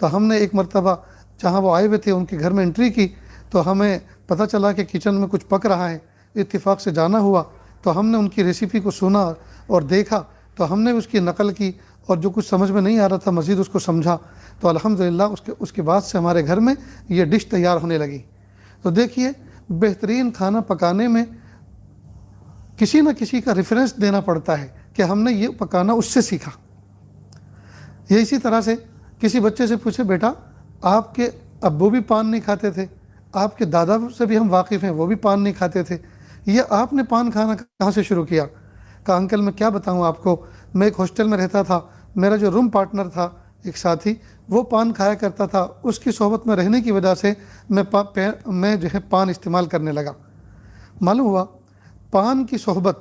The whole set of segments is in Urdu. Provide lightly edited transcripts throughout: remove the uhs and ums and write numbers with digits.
تو ہم نے ایک مرتبہ جہاں وہ آئے ہوئے تھے ان کے گھر میں انٹری کی، تو ہمیں پتہ چلا کہ کچن میں کچھ پک رہا ہے، اتفاق سے جانا ہوا تو ہم نے ان کی ریسیپی کو سنا اور دیکھا، تو ہم نے اس کی نقل کی اور جو کچھ سمجھ میں نہیں آ رہا تھا مزید اس کو سمجھا، تو الحمدللہ اس کے بعد سے ہمارے گھر میں یہ ڈش تیار ہونے لگی۔ تو دیکھیے بہترین کھانا پکانے میں کسی نہ کسی کا ریفرنس دینا پڑتا ہے کہ ہم نے یہ پکانا اس سے سیکھا۔ یہ اسی طرح سے کسی بچے سے پوچھے بیٹا آپ کے ابو بھی پان نہیں کھاتے تھے، آپ کے دادا سے بھی ہم واقف ہیں وہ بھی پان نہیں کھاتے تھے، یہ آپ نے پان کھانا کہاں سے شروع کیا؟ کہا انکل میں کیا بتاؤں آپ کو، میں ایک ہاسٹل میں رہتا تھا، میرا جو روم پارٹنر تھا ایک ساتھی وہ پان کھایا کرتا تھا، اس کی صحبت میں رہنے کی وجہ سے میں جو ہے پان استعمال کرنے لگا۔ معلوم ہوا پان کی صحبت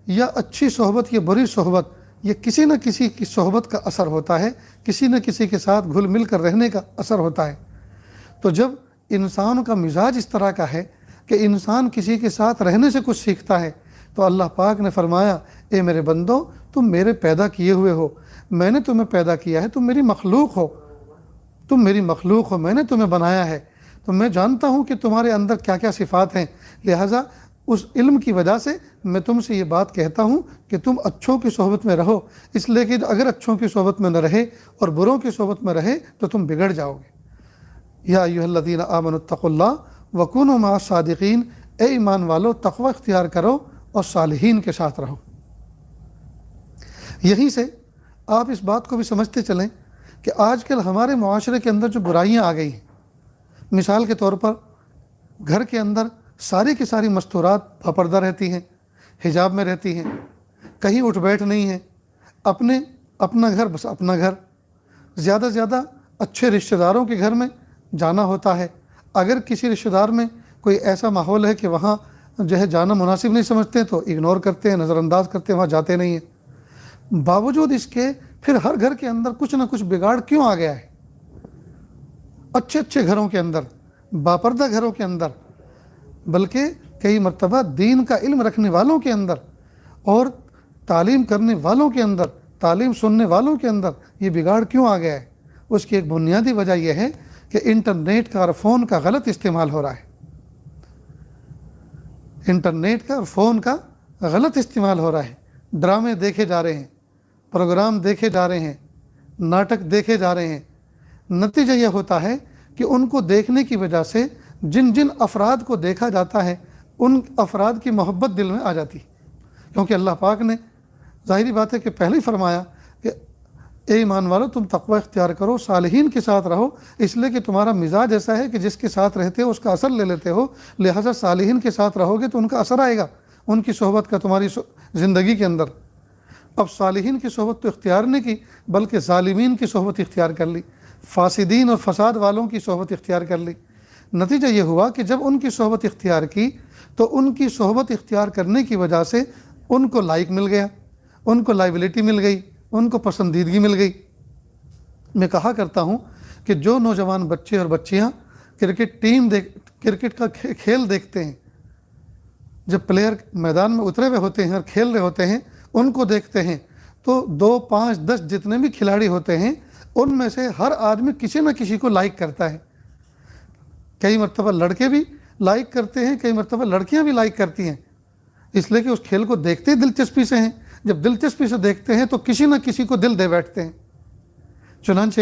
یا اچھی صحبت یا بری صحبت یہ کسی نہ کسی کی صحبت کا اثر ہوتا ہے، کسی نہ کسی کے ساتھ گھل مل کر رہنے کا اثر ہوتا ہے۔ تو جب انسان کا مزاج اس طرح کا ہے کہ انسان کسی کے ساتھ رہنے سے کچھ سیکھتا ہے، تو اللہ پاک نے فرمایا اے میرے بندو تم میرے پیدا کیے ہوئے ہو، میں نے تمہیں پیدا کیا ہے، تم میری مخلوق ہو، تم میری مخلوق ہو، میں نے تمہیں بنایا ہے، تو میں جانتا ہوں کہ تمہارے اندر کیا کیا صفات ہیں، لہٰذا اس علم کی وجہ سے میں تم سے یہ بات کہتا ہوں کہ تم اچھوں کی صحبت میں رہو، اس لیے کہ اگر اچھوں کی صحبت میں نہ رہے اور بروں کی صحبت میں رہے تو تم بگڑ جاؤ گے۔ یا ایھا الذین آمنوا اتقوا اللہ وکونوا مع الصادقین، اے ایمان والو تقوی اختیار کرو اور صالحین کے ساتھ رہو۔ یہیں سے آپ اس بات کو بھی سمجھتے چلیں کہ آج کل ہمارے معاشرے کے اندر جو برائیاں آ گئی ہیں، مثال کے طور پر گھر کے اندر ساری کی ساری مستورات باپردہ رہتی ہیں، حجاب میں رہتی ہیں، کہیں اٹھ بیٹھ نہیں ہے، اپنا گھر بس اپنا گھر، زیادہ سے زیادہ اچھے رشتہ داروں کے گھر میں جانا ہوتا ہے، اگر کسی رشتہ دار میں کوئی ایسا ماحول ہے کہ وہاں جو ہے جانا مناسب نہیں سمجھتے تو اگنور کرتے ہیں، نظر انداز کرتے ہیں، وہاں جاتے نہیں ہیں۔ باوجود اس کے پھر ہر گھر کے اندر کچھ نہ کچھ بگاڑ کیوں آ گیا ہے؟ اچھے اچھے گھروں کے اندر، باپردہ گھروں کے اندر، بلکہ کئی مرتبہ دین کا علم رکھنے والوں کے اندر اور تعلیم کرنے والوں کے اندر، تعلیم سننے والوں کے اندر یہ بگاڑ کیوں آ گیا ہے؟ اس کی ایک بنیادی وجہ یہ ہے کہ انٹرنیٹ کا اور فون کا غلط استعمال ہو رہا ہے۔ انٹرنیٹ کا اور فون کا غلط استعمال ہو رہا ہے، ڈرامے دیکھے جا رہے ہیں، پروگرام دیکھے جا رہے ہیں، ناٹک دیکھے جا رہے ہیں، نتیجہ یہ ہوتا ہے کہ ان کو دیکھنے کی وجہ سے جن جن افراد کو دیکھا جاتا ہے ان افراد کی محبت دل میں آ جاتی، کیونکہ اللہ پاک نے ظاہری بات ہے کہ پہلے ہی فرمایا کہ اے ایمان والو تم تقوی اختیار کرو، صالحین کے ساتھ رہو، اس لیے کہ تمہارا مزاج ایسا ہے کہ جس کے ساتھ رہتے ہو اس کا اثر لے لیتے ہو، لہٰذا صالحین کے ساتھ رہو گے تو ان کا اثر آئے گا، ان کی صحبت کا تمہاری زندگی کے اندر۔ اب صالحین کی صحبت تو اختیار نہیں کی بلکہ ظالمین کی صحبت اختیار کر لی، فاسدین اور فساد والوں کی صحبت اختیار کر لی۔ نتیجہ یہ ہوا کہ جب ان کی صحبت اختیار کی تو ان کی صحبت اختیار کرنے کی وجہ سے ان کو لائک مل گیا، ان کو لائبلٹی مل گئی، ان کو پسندیدگی مل گئی۔ میں کہا کرتا ہوں کہ جو نوجوان بچے اور بچیاں کرکٹ کا کھیل دیکھتے ہیں، جب پلیئر میدان میں اترے ہوئے ہوتے ہیں اور کھیل رہے ہوتے ہیں ان کو دیکھتے ہیں تو 2، 5، 10 جتنے بھی کھلاڑی ہوتے ہیں ان میں سے ہر آدمی کسی نہ کسی کو لائک کرتا ہے۔ کئی مرتبہ لڑکے بھی لائک کرتے ہیں، کئی مرتبہ لڑکیاں بھی لائک کرتی ہیں، اس لیے کہ اس کھیل کو دیکھتے ہی دلچسپی سے ہیں، جب دلچسپی سے دیکھتے ہیں تو کسی نہ کسی کو دل دے بیٹھتے ہیں۔ چنانچہ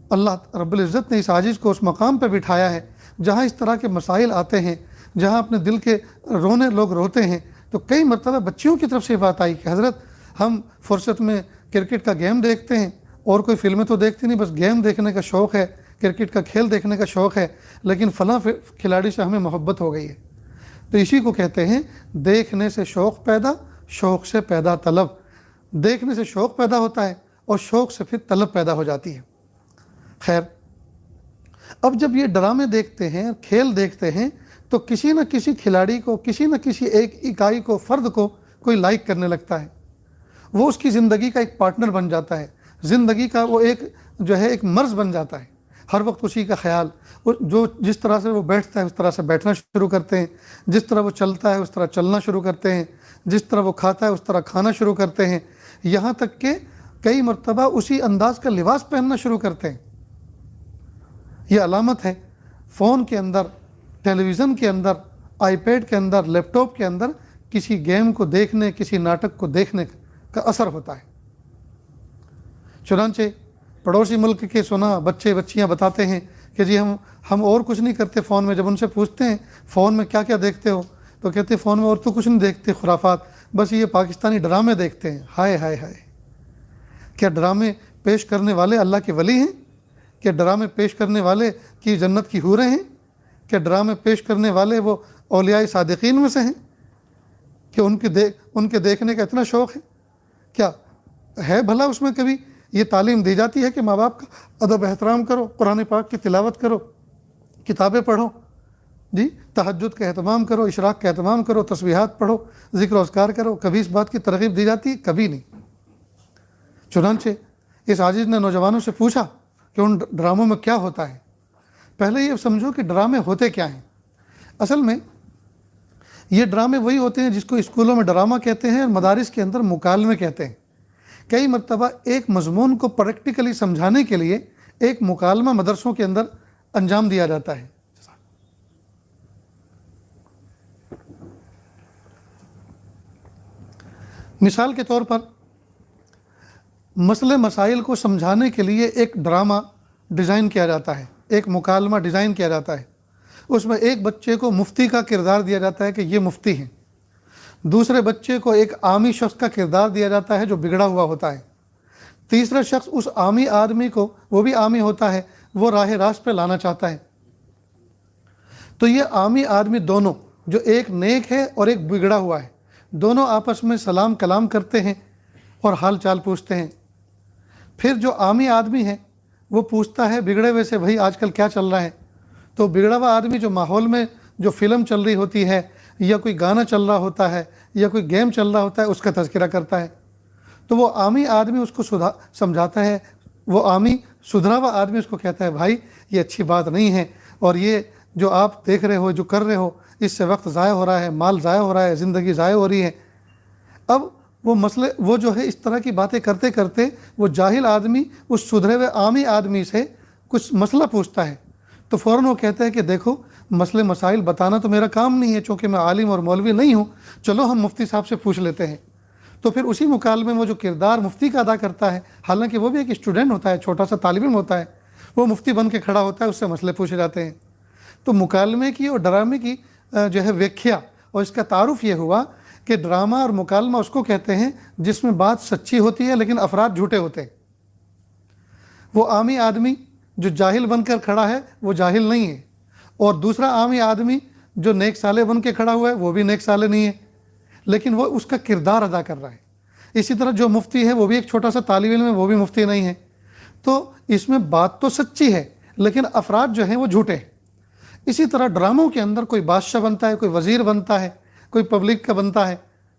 اللہ رب العزت نے اس عاجز کو اس مقام پہ بٹھایا ہے جہاں اس طرح کے مسائل آتے ہیں، جہاں اپنے دل کے رونے لوگ روتے ہیں، تو کئی مرتبہ بچیوں کی طرف سے بات آئی کہ حضرت ہم فرصت میں کرکٹ کا گیم دیکھتے ہیں، اور کوئی فلمیں تو دیکھتے نہیں، بس گیم دیکھنے کا شوق ہے، کرکٹ کا کھیل دیکھنے کا شوق ہے، لیکن فلاں کھلاڑی سے ہمیں محبت ہو گئی ہے۔ تو اسی کو کہتے ہیں دیکھنے سے شوق پیدا، شوق سے پیدا طلب۔ دیکھنے سے شوق پیدا ہوتا ہے اور شوق سے پھر طلب پیدا ہو جاتی ہے۔ خیر، اب جب یہ ڈرامے دیکھتے ہیں، کھیل دیکھتے ہیں، تو کسی نہ کسی کھلاڑی کو، کسی نہ کسی ایک اکائی کو، فرد کو کوئی لائک کرنے لگتا ہے، وہ اس کی زندگی کا ایک پارٹنر بن جاتا ہے، زندگی کا وہ ایک جو ہے ایک مرض بن جاتا ہے، ہر وقت اسی کا خیال، جو جس طرح سے وہ بیٹھتا ہے اس طرح سے بیٹھنا شروع کرتے ہیں، جس طرح وہ چلتا ہے اس طرح چلنا شروع کرتے ہیں، جس طرح وہ کھاتا ہے اس طرح کھانا شروع کرتے ہیں، یہاں تک کہ کئی مرتبہ اسی انداز کا لباس پہننا شروع کرتے ہیں۔ یہ علامت ہے فون کے اندر، ٹیلی ویژن کے اندر، آئی پیڈ کے اندر، لیپ ٹاپ کے اندر کسی گیم کو دیکھنے، کسی ناٹک کو دیکھنے کا اثر ہوتا ہے۔ چنانچہ پڑوسی ملک کے سنا بچے بچیاں بتاتے ہیں کہ جی ہم اور کچھ نہیں کرتے فون میں۔ جب ان سے پوچھتے ہیں فون میں کیا کیا دیکھتے ہو، تو کہتے ہیں فون میں اور تو کچھ نہیں دیکھتے، خرافات، بس یہ پاکستانی ڈرامے دیکھتے ہیں۔ ہائے ہائے ہائے، کیا ڈرامے پیش کرنے والے اللہ کے ولی ہیں؟ کیا ڈرامے پیش کرنے والے کی جنت کی حوریں ہیں؟ کیا ڈرامے پیش کرنے والے وہ اولیاء صادقین میں سے ہیں کہ ان کے دیکھنے کا اتنا شوق ہے؟ کیا ہے بھلا اس میں کبھی یہ تعلیم دی جاتی ہے کہ ماں باپ کا ادب احترام کرو، قرآن پاک کی تلاوت کرو، کتابیں پڑھو، جی تہجد کا اہتمام کرو، اشراق کا اہتمام کرو، تسبیحات پڑھو، ذکر و اذکار کرو؟ کبھی اس بات کی ترغیب دی جاتی ہے؟ کبھی نہیں۔ چنانچہ اس عاجز نے نوجوانوں سے پوچھا کہ ان ڈراموں میں کیا ہوتا ہے۔ پہلے یہ سمجھو کہ ڈرامے ہوتے کیا ہیں۔ اصل میں یہ ڈرامے وہی ہوتے ہیں جس کو اسکولوں میں ڈرامہ کہتے ہیں اور مدارس کے اندر مکالمے کہتے ہیں۔ کئی مرتبہ ایک مضمون کو پریکٹیکلی سمجھانے کے لیے ایک مکالمہ مدرسوں کے اندر انجام دیا جاتا ہے۔ مثال کے طور پر مسئلے مسائل کو سمجھانے کے لیے ایک ڈرامہ ڈیزائن کیا جاتا ہے، ایک مکالمہ ڈیزائن کیا جاتا ہے۔ اس میں ایک بچے کو مفتی کا کردار دیا جاتا ہے کہ یہ مفتی ہیں، دوسرے بچے کو ایک عامی شخص کا کردار دیا جاتا ہے جو بگڑا ہوا ہوتا ہے، تیسرا شخص اس عامی آدمی کو، وہ بھی عامی ہوتا ہے، وہ راہ راست پہ لانا چاہتا ہے۔ تو یہ عامی آدمی دونوں، جو ایک نیک ہے اور ایک بگڑا ہوا ہے، دونوں آپس میں سلام کلام کرتے ہیں اور حال چال پوچھتے ہیں۔ پھر جو عامی آدمی ہے وہ پوچھتا ہے بگڑے ہوئے سے، بھائی آج کل کیا چل رہا ہے؟ تو بگڑا ہوا آدمی جو ماحول میں جو فلم چل رہی ہوتی ہے یا کوئی گانا چل رہا ہوتا ہے یا کوئی گیم چل رہا ہوتا ہے اس کا تذکرہ کرتا ہے۔ تو وہ عامی آدمی اس کو سمجھاتا ہے، وہ عامی سدھرا ہوا آدمی اس کو کہتا ہے بھائی یہ اچھی بات نہیں ہے، اور یہ جو آپ دیکھ رہے ہو، جو کر رہے ہو، اس سے وقت ضائع ہو رہا ہے، مال ضائع ہو رہا ہے، زندگی ضائع ہو رہی ہے۔ اب وہ جو ہے اس طرح کی باتیں کرتے کرتے وہ جاہل آدمی اس سدھرے ہوئے عامی آدمی سے کچھ مسئلہ پوچھتا ہے، تو فوراً وہ کہتا ہے کہ دیکھو مسئلے مسائل بتانا تو میرا کام نہیں ہے، چونکہ میں عالم اور مولوی نہیں ہوں، چلو ہم مفتی صاحب سے پوچھ لیتے ہیں۔ تو پھر اسی مکالمے میں وہ جو کردار مفتی کا ادا کرتا ہے، حالانکہ وہ بھی ایک اسٹوڈنٹ ہوتا ہے، چھوٹا سا طالب علم ہوتا ہے، وہ مفتی بن کے کھڑا ہوتا ہے، اس سے مسئلے پوچھے جاتے ہیں۔ تو مکالمے کی اور ڈرامے کی جو ہے ویکھیا اور اس کا تعارف یہ ہوا کہ ڈرامہ اور مکالمہ اس کو کہتے ہیں جس میں بات سچی ہوتی ہے لیکن افراد جھوٹے ہوتے ہیں۔ وہ عامی آدمی جو جاہل بن کر کھڑا ہے وہ جاہل نہیں ہے، اور دوسرا عامی آدمی جو نیک سالے بن کے کھڑا ہوا ہے وہ بھی نیک سالے نہیں ہے، لیکن وہ اس کا کردار ادا کر رہا ہے۔ اسی طرح جو مفتی ہے وہ بھی ایک چھوٹا سا طالب علم ہے، وہ بھی مفتی نہیں ہے۔ تو اس میں بات تو سچی ہے لیکن افراد جو ہیں وہ جھوٹے ہیں۔ اسی طرح ڈراموں کے اندر کوئی بادشاہ بنتا ہے، کوئی وزیر بنتا ہے، کوئی پبلک کا بنتا ہے،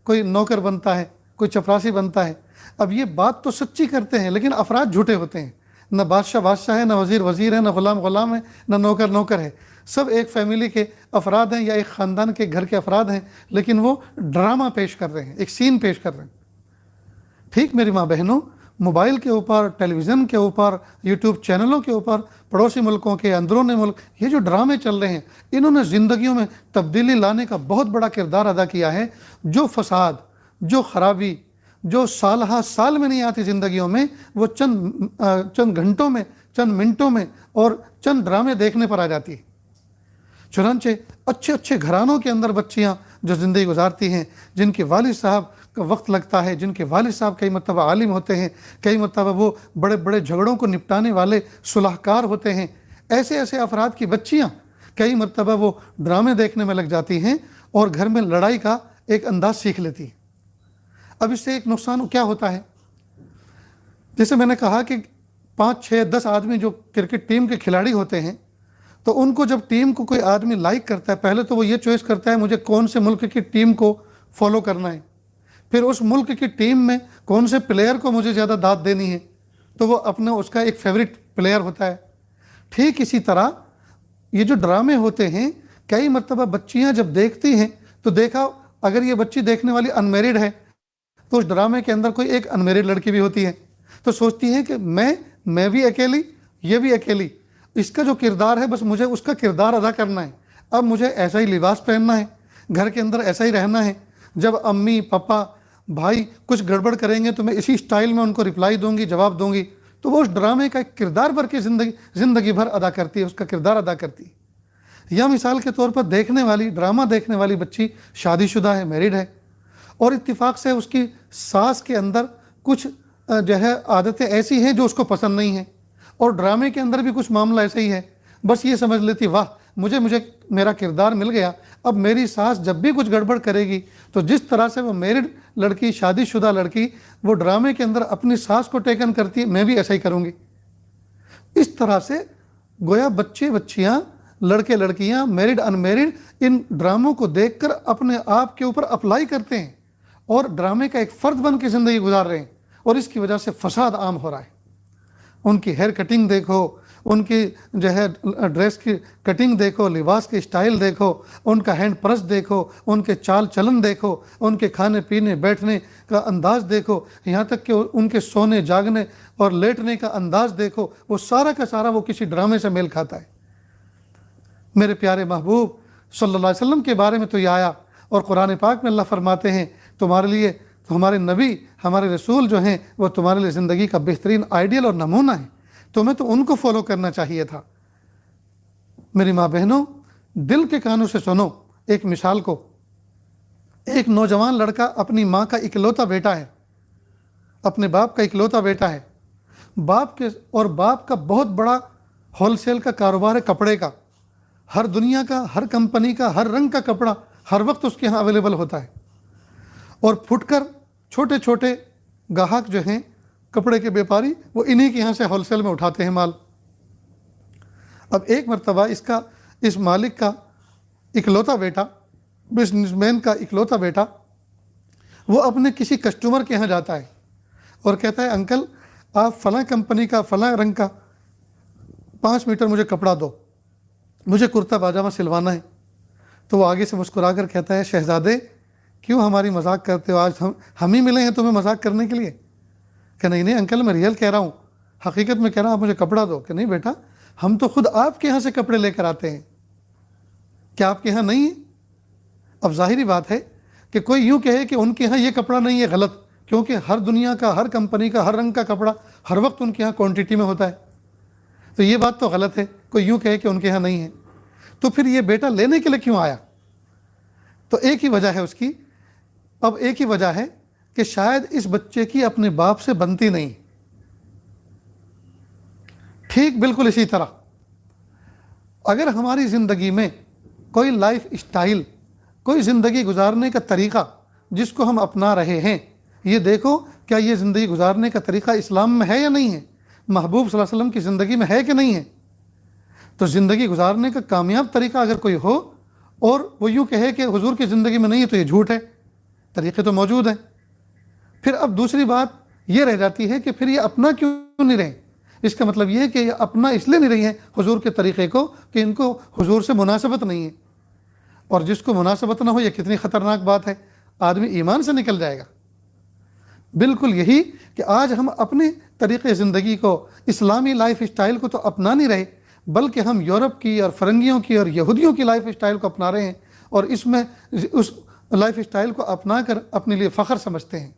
کوئی نوکر بنتا ہے، کوئی چپراسی بنتا ہے۔ اب یہ بات تو سچی کرتے ہیں لیکن افراد جھوٹے ہوتے ہیں۔ نہ بادشاہ بادشاہ ہے، نہ وزیر وزیر ہے، نہ غلام غلام ہے، نہ نوکر نوکر ہے، سب ایک فیملی کے افراد ہیں یا ایک خاندان کے گھر کے افراد ہیں، لیکن وہ ڈرامہ پیش کر رہے ہیں، ایک سین پیش کر رہے ہیں۔ ٹھیک میری ماں بہنوں، موبائل کے اوپر، ٹیلی ویژن کے اوپر، یوٹیوب چینلوں کے اوپر، پڑوسی ملکوں کے، اندرون ملک، یہ جو ڈرامے چل رہے ہیں انہوں نے زندگیوں میں تبدیلی لانے کا بہت بڑا کردار ادا کیا ہے۔ جو فساد، جو خرابی، جو سالہ سال میں نہیں آتی زندگیوں میں، وہ چند گھنٹوں میں، چند منٹوں میں اور چند ڈرامے دیکھنے پر آ جاتی ہے۔ چنانچہ اچھے اچھے گھرانوں کے اندر بچیاں جو زندگی گزارتی ہیں، جن کے والد صاحب کا وقت لگتا ہے، جن کے والد صاحب کئی مرتبہ عالم ہوتے ہیں، کئی مرتبہ وہ بڑے بڑے جھگڑوں کو نپٹانے والے صلح کار ہوتے ہیں، ایسے ایسے افراد کی بچیاں کئی مرتبہ وہ ڈرامے دیکھنے میں لگ جاتی ہیں اور گھر میں لڑائی کا ایک انداز سیکھ لیتی ہیں۔ اب اس سے ایک نقصان کیا ہوتا ہے؟ جیسے میں نے کہا کہ 5 6 10 آدمی جو کرکٹ ٹیم کے کھلاڑی ہوتے ہیں، تو ان کو جب ٹیم کو کوئی آدمی لائک کرتا ہے، پہلے تو وہ یہ چوائس کرتا ہے مجھے کون سے ملک کی ٹیم کو فالو کرنا ہے، پھر اس ملک کی ٹیم میں کون سے پلیئر کو مجھے زیادہ داد دینی ہے، تو وہ اپنا اس کا ایک فیوریٹ پلیئر ہوتا ہے۔ ٹھیک اسی طرح یہ جو ڈرامے ہوتے ہیں، کئی مرتبہ بچیاں جب دیکھتی ہیں تو دیکھا اگر یہ بچی دیکھنے والی انمیرڈ ہے تو اس ڈرامے کے اندر کوئی ایک انمیرڈ لڑکی بھی ہوتی ہے، تو سوچتی ہیں کہ میں بھی اکیلی، یہ بھی اکیلی، اس کا جو کردار ہے بس مجھے اس کا کردار ادا کرنا ہے، اب مجھے ایسا ہی لباس پہننا ہے، گھر کے اندر ایسا ہی رہنا ہے، جب امی پاپا بھائی کچھ گڑبڑ کریں گے تو میں اسی سٹائل میں ان کو رپلائی دوں گی، جواب دوں گی، تو وہ اس ڈرامے کا ایک کردار بھر کے زندگی بھر ادا کرتی ہے، اس کا کردار ادا کرتی ہے۔ یا مثال کے طور پر دیکھنے والی، ڈرامہ دیکھنے والی بچی شادی شدہ ہے، میرڈ ہے، اور اتفاق سے اس کی ساس کے اندر کچھ جو ہے عادتیں ایسی ہیں جو اس کو پسند نہیں ہیں، اور ڈرامے کے اندر بھی کچھ معاملہ ایسا ہی ہے، بس یہ سمجھ لیتی واہ مجھے میرا کردار مل گیا، اب میری ساس جب بھی کچھ گڑبڑ کرے گی تو جس طرح سے وہ میرڈ لڑکی، شادی شدہ لڑکی وہ ڈرامے کے اندر اپنی ساس کو ٹیکن کرتی ہے، میں بھی ایسا ہی کروں گی۔ اس طرح سے گویا بچے بچیاں، لڑکے لڑکیاں، میرڈ ان میرڈ، ان ڈراموں کو دیکھ کر اپنے آپ کے اوپر اپلائی کرتے ہیں اور ڈرامے کا ایک فرد بن کے زندگی گزار رہے ہیں، اور اس کی وجہ سے فساد عام ہو رہا ہے۔ ان کی ہیئر کٹنگ دیکھو، ان کی جو ہے ڈریس کی کٹنگ دیکھو، لباس کی سٹائل دیکھو، ان کا ہینڈ پرس دیکھو، ان کے چال چلن دیکھو، ان کے کھانے پینے بیٹھنے کا انداز دیکھو، یہاں تک کہ ان کے سونے جاگنے اور لیٹنے کا انداز دیکھو، وہ سارا کا سارا وہ کسی ڈرامے سے میل کھاتا ہے۔ میرے پیارے محبوب صلی اللہ علیہ وسلم کے بارے میں تو یہ آیا، اور قرآن پاک میں اللہ فرماتے ہیں تمہارے لیے ہمارے نبی، ہمارے رسول جو ہیں وہ تمہارے لیے زندگی کا بہترین آئیڈیل اور نمونہ ہے، تمہیں تو ان کو فالو کرنا چاہیے تھا۔ میری ماں بہنوں، دل کے کانوں سے سنو ایک مثال کو۔ ایک نوجوان لڑکا اپنی ماں کا اکلوتا بیٹا ہے، اپنے باپ کا اکلوتا بیٹا ہے، باپ کا بہت بڑا ہول سیل کا کاروبار ہے کپڑے کا، ہر دنیا کا، ہر کمپنی کا، ہر رنگ کا کپڑا ہر وقت اس کے ہاں اویلیبل ہوتا ہے، اور پھٹ کر چھوٹے چھوٹے گاہک جو ہیں کپڑے کے بیپاری وہ انہی کے یہاں سے ہول سیل میں اٹھاتے ہیں مال۔ اب ایک مرتبہ اس مالک کا اکلوتا بیٹا، بزنس مین کا اکلوتا بیٹا، وہ اپنے کسی کسٹمر کے یہاں جاتا ہے اور کہتا ہے انکل آپ فلاں کمپنی کا فلاں رنگ کا 5 میٹر مجھے کپڑا دو، مجھے کرتا پاجامہ سلوانا ہے۔ تو وہ آگے سے مسکرا کر کہتا ہے شہزادے کیوں ہماری مذاق کرتے ہو، آج ہم ہی ملے ہیں تمہیں مذاق کرنے کے لیے؟ کہ نہیں انکل میں ریئل کہہ رہا ہوں، حقیقت میں کہہ رہا ہوں، آپ مجھے کپڑا دو۔ کہ نہیں بیٹا ہم تو خود آپ کے یہاں سے کپڑے لے کر آتے ہیں، کیا آپ کے یہاں نہیں ہے؟ اب ظاہری بات ہے کہ کوئی یوں کہے کہ ان کے یہاں یہ کپڑا نہیں ہے، غلط، کیونکہ ہر دنیا کا، ہر کمپنی کا، ہر رنگ کا کپڑا ہر وقت ان کے یہاں کوانٹٹی میں ہوتا ہے، تو یہ بات تو غلط ہے کوئی یوں کہے کہ ان کے یہاں نہیں ہے۔ تو پھر یہ بیٹا لینے کے لیے کیوں آیا؟ تو ایک ہی وجہ ہے اس کی، اب ایک ہی وجہ ہے کہ شاید اس بچے کی اپنے باپ سے بنتی نہیں۔ ٹھیک بالکل اسی طرح اگر ہماری زندگی میں کوئی لائف اسٹائل، کوئی زندگی گزارنے کا طریقہ جس کو ہم اپنا رہے ہیں، یہ دیکھو کیا یہ زندگی گزارنے کا طریقہ اسلام میں ہے یا نہیں ہے، محبوب صلی اللہ علیہ وسلم کی زندگی میں ہے کہ نہیں ہے۔ تو زندگی گزارنے کا کامیاب طریقہ اگر کوئی ہو اور وہ یوں کہے کہ حضور کی زندگی میں نہیں ہے تو یہ جھوٹ ہے، طریقے تو موجود ہیں۔ پھر اب دوسری بات یہ رہ جاتی ہے کہ پھر یہ اپنا کیوں نہیں رہے؟ اس کا مطلب یہ ہے کہ یہ اپنا اس لیے نہیں رہی ہیں حضور کے طریقے کو کہ ان کو حضور سے مناسبت نہیں ہے، اور جس کو مناسبت نہ ہو یہ کتنی خطرناک بات ہے، آدمی ایمان سے نکل جائے گا۔ بالکل یہی کہ آج ہم اپنے طریقے زندگی کو، اسلامی لائف اسٹائل کو تو اپنا نہیں رہے، بلکہ ہم یورپ کی اور فرنگیوں کی اور یہودیوں کی لائف اسٹائل کو اپنا رہے ہیں، اور اس میں اس لائف اسٹائل کو اپنا کر اپنے لیے فخر سمجھتے ہیں۔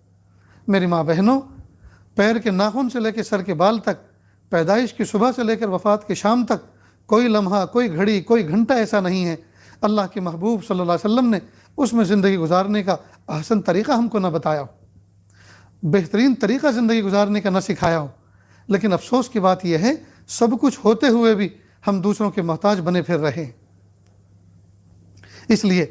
میری ماں بہنوں، پیر کے ناخن سے لے کے سر کے بال تک، پیدائش کی صبح سے لے کر وفات کے شام تک، کوئی لمحہ، کوئی گھڑی، کوئی گھنٹہ ایسا نہیں ہے اللہ کے محبوب صلی اللہ علیہ وسلم نے اس میں زندگی گزارنے کا احسن طریقہ ہم کو نہ بتایا ہو، بہترین طریقہ زندگی گزارنے کا نہ سکھایا ہو۔ لیکن افسوس کی بات یہ ہے سب کچھ ہوتے ہوئے بھی ہم دوسروں کے محتاج بنے پھر رہے ہیں۔ اس لیے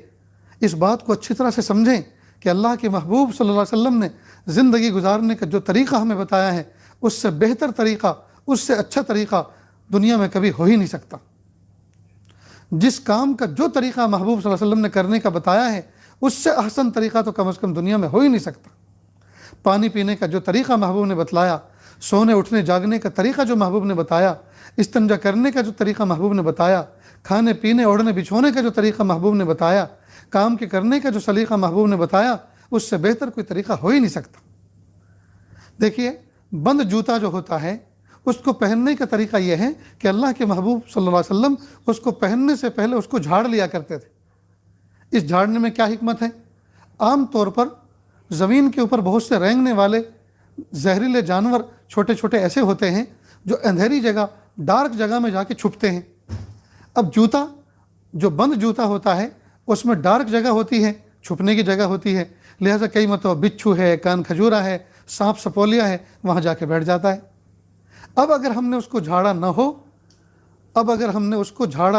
اس بات کو اچھی طرح سے سمجھیں کہ اللہ کے محبوب صلی اللہ علیہ وسلم نے زندگی گزارنے کا جو طریقہ ہمیں بتایا ہے، اس سے بہتر طریقہ، اس سے اچھا طریقہ دنیا میں کبھی ہو ہی نہیں سکتا۔ جس کام کا جو طریقہ محبوب صلی اللہ علیہ وسلم نے کرنے کا بتایا ہے، اس سے احسن طریقہ تو کم از کم دنیا میں ہو ہی نہیں سکتا۔ پانی پینے کا جو طریقہ محبوب نے بتلایا، سونے اٹھنے جاگنے کا طریقہ جو محبوب نے بتایا، استنجا کرنے کا جو طریقہ محبوب نے بتایا، کھانے پینے اوڑھنے بچھونے کا جو طریقہ محبوب نے بتایا، کام کے کرنے کا جو سلیقہ محبوب نے بتایا، اس سے بہتر کوئی طریقہ ہو ہی نہیں سکتا۔ دیکھیے بند جوتا جو ہوتا ہے اس کو پہننے کا طریقہ یہ ہے کہ اللہ کے محبوب صلی اللہ علیہ وسلم اس کو پہننے سے پہلے اس کو جھاڑ لیا کرتے تھے۔ اس جھاڑنے میں کیا حکمت ہے؟ عام طور پر زمین کے اوپر بہت سے رینگنے والے زہریلے جانور چھوٹے چھوٹے ایسے ہوتے ہیں جو اندھیری جگہ، ڈارک جگہ میں جا کے چھپتے ہیں۔ اب جوتا جو بند جوتا ہوتا ہے اس میں ڈارک جگہ ہوتی ہے، چھپنے کی جگہ ہوتی ہے، لہٰذا کئی مرتبہ بچھو ہے، کان کھجورا ہے، سانپ سپولیا ہے، وہاں جا کے بیٹھ جاتا ہے۔ اب اگر ہم نے اس کو جھاڑا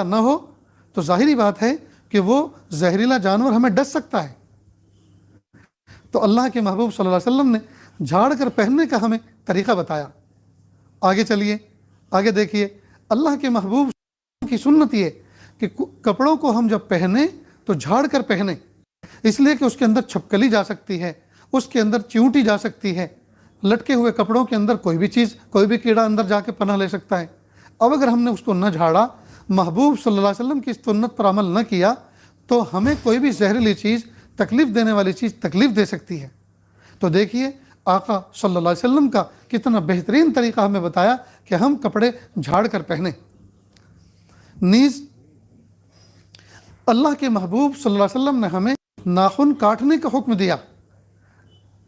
نہ ہو تو ظاہری بات ہے کہ وہ زہریلا جانور ہمیں ڈس سکتا ہے۔ تو اللہ کے محبوب صلی اللہ علیہ وسلم نے جھاڑ کر پہننے کا ہمیں طریقہ بتایا۔ آگے چلیے، آگے دیکھیے، اللہ کے محبوب کی سنت یہ کہ کپڑوں کو ہم جب پہنیں تو جھاڑ کر پہنیں، اس لیے کہ اس کے اندر چھپکلی جا سکتی ہے، اس کے اندر چیونٹی جا سکتی ہے، لٹکے ہوئے کپڑوں کے اندر کوئی بھی چیز، کوئی بھی کیڑا اندر جا کے پناہ لے سکتا ہے۔ اب اگر ہم نے اس کو نہ جھاڑا، محبوب صلی اللہ علیہ وسلم کی سنت پر عمل نہ کیا، تو ہمیں کوئی بھی زہریلی چیز، تکلیف دینے والی چیز تکلیف دے سکتی ہے۔ تو دیکھیے آقا صلی اللہ علیہ وسلم کا کتنا بہترین طریقہ ہمیں بتایا کہ ہم کپڑے جھاڑ کر پہنیں۔ نیز اللہ کے محبوب صلی اللہ علیہ وسلم نے ہمیں ناخن کاٹنے کا حکم دیا۔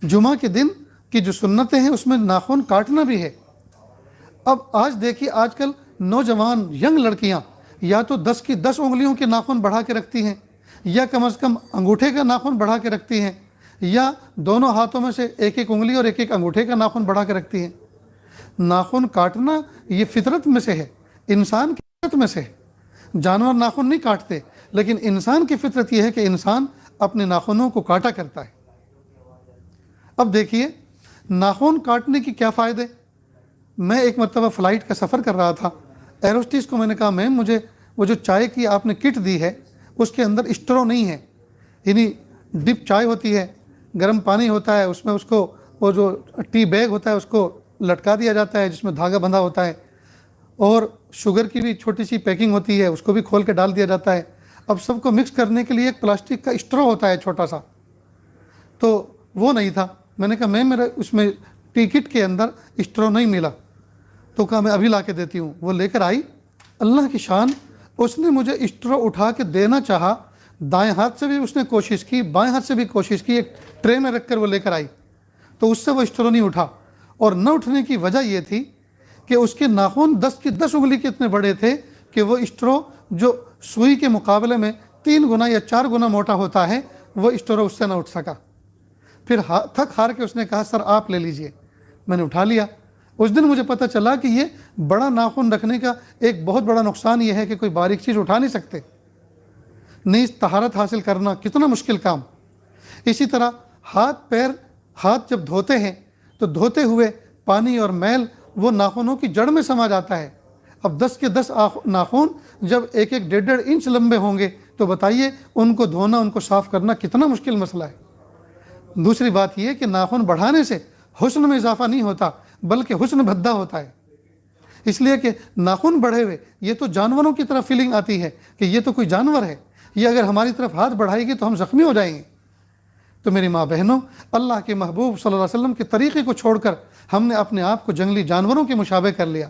جمعہ کے دن کی جو سنتیں ہیں اس میں ناخن کاٹنا بھی ہے۔ اب آج دیکھیے، آج کل نوجوان ینگ لڑکیاں یا تو 10 کی 10 انگلیوں کے ناخن بڑھا کے رکھتی ہیں، یا کم از کم انگوٹھے کا ناخن بڑھا کے رکھتی ہیں، یا دونوں ہاتھوں میں سے ایک ایک انگلی اور ایک ایک انگوٹھے کا ناخن بڑھا کے رکھتی ہیں۔ ناخن کاٹنا یہ فطرت میں سے ہے، انسان کی فطرت میں سے ہے۔ جانور ناخن نہیں کاٹتے، لیکن انسان کی فطرت یہ ہے کہ انسان اپنے ناخنوں کو کاٹا کرتا ہے۔ اب دیکھیے ناخن کاٹنے کی کیا فائدے۔ میں ایک مرتبہ فلائٹ کا سفر کر رہا تھا، ایروسٹیز کو میں نے کہا میم مجھے وہ جو چائے کی آپ نے کٹ دی ہے اس کے اندر اسٹرو نہیں ہے، یعنی ڈپ چائے ہوتی ہے، گرم پانی ہوتا ہے، اس میں اس کو وہ جو ٹی بیگ ہوتا ہے اس کو لٹکا دیا جاتا ہے جس میں دھاگا بندھا ہوتا ہے، اور شوگر کی بھی چھوٹی سی پیکنگ ہوتی ہے، اس کو بھی کھول کے ڈال دیا جاتا ہے۔ اب سب کو مکس کرنے کے لیے ایک پلاسٹک کا اسٹرو ہوتا ہے چھوٹا سا، تو وہ نہیں تھا۔ میں نے کہا میم میرا اس میں ٹکٹ کے اندر اسٹرو نہیں ملا، تو کہا میں ابھی لا کے دیتی ہوں۔ وہ لے کر آئی، اللہ کی شان، اس نے مجھے اسٹرو اٹھا کے دینا چاہا، دائیں ہاتھ سے بھی اس نے کوشش کی، بائیں ہاتھ سے بھی کوشش کی، ایک ٹرے میں رکھ کر وہ لے کر آئی، تو اس سے وہ اسٹرو نہیں اٹھا۔ اور نہ اٹھنے کی وجہ یہ تھی کہ اس کے ناخن 10 کی 10 انگلی کے اتنے بڑے تھے کہ وہ اسٹرو جو سوئی کے مقابلے میں 3 گنا یا 4 گنا موٹا ہوتا ہے، وہ اسٹرو اس سے نہ اٹھ سکا۔ پھر تھک ہار کے اس نے کہا سر آپ لے لیجئے۔ میں نے اٹھا لیا۔ اس دن مجھے پتہ چلا کہ یہ بڑا ناخن رکھنے کا ایک بہت بڑا نقصان یہ ہے کہ کوئی باریک چیز اٹھا نہیں سکتے۔ نیز طہارت حاصل کرنا کتنا مشکل کام۔ اسی طرح ہاتھ جب دھوتے ہیں تو دھوتے ہوئے پانی اور میل وہ ناخنوں کی جڑ میں سما جاتا ہے۔ اب 10 کے 10 ناخن جب ایک ایک 1.5 انچ لمبے ہوں گے تو بتائیے ان کو دھونا، ان کو صاف کرنا کتنا مشکل مسئلہ ہے۔ دوسری بات یہ کہ ناخن بڑھانے سے حسن میں اضافہ نہیں ہوتا بلکہ حسن بھدا ہوتا ہے، اس لیے کہ ناخن بڑھے ہوئے یہ تو جانوروں کی طرح فیلنگ آتی ہے کہ یہ تو کوئی جانور ہے، یہ اگر ہماری طرف ہاتھ بڑھائے گی تو ہم زخمی ہو جائیں گے۔ تو میری ماں بہنوں، اللہ کے محبوب صلی اللہ علیہ وسلم کے طریقے کو چھوڑ کر ہم نے اپنے آپ کو جنگلی جانوروں کے مشابہ کر لیا۔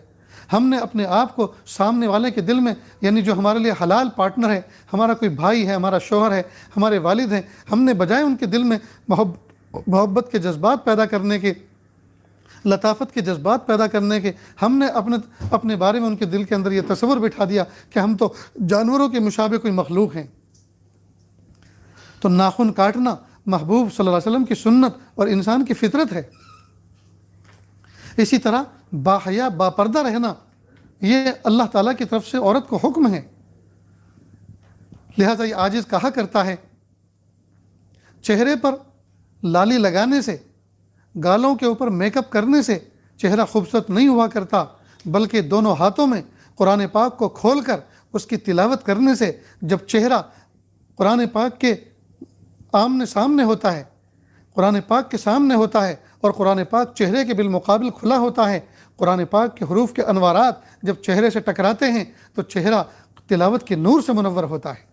ہم نے اپنے آپ کو سامنے والے کے دل میں، یعنی جو ہمارے لیے حلال پارٹنر ہے، ہمارا کوئی بھائی ہے، ہمارا شوہر ہے، ہمارے والد ہیں، ہم نے بجائے ان کے دل میں محبت کے جذبات پیدا کرنے کے، لطافت کے جذبات پیدا کرنے کے، ہم نے اپنے بارے میں ان کے دل کے اندر یہ تصور بٹھا دیا کہ ہم تو جانوروں کے مشابہ کوئی مخلوق ہیں۔ تو ناخن کاٹنا محبوب صلی اللہ علیہ وسلم کی سنت اور انسان کی فطرت ہے۔ اسی طرح باحیا باپردہ رہنا یہ اللہ تعالیٰ کی طرف سے عورت کو حکم ہے، لہذا یہ عاجز کہا کرتا ہے چہرے پر لالی لگانے سے، گالوں کے اوپر میک اپ کرنے سے چہرہ خوبصورت نہیں ہوا کرتا، بلکہ دونوں ہاتھوں میں قرآن پاک کو کھول کر اس کی تلاوت کرنے سے جب چہرہ قرآن پاک کے آمنے سامنے ہوتا ہے، قرآن پاک کے سامنے ہوتا ہے اور قرآن پاک چہرے کے بالمقابل کھلا ہوتا ہے، قرآن پاک کے حروف کے انوارات جب چہرے سے ٹکراتے ہیں تو چہرہ تلاوت کے نور سے منور ہوتا ہے۔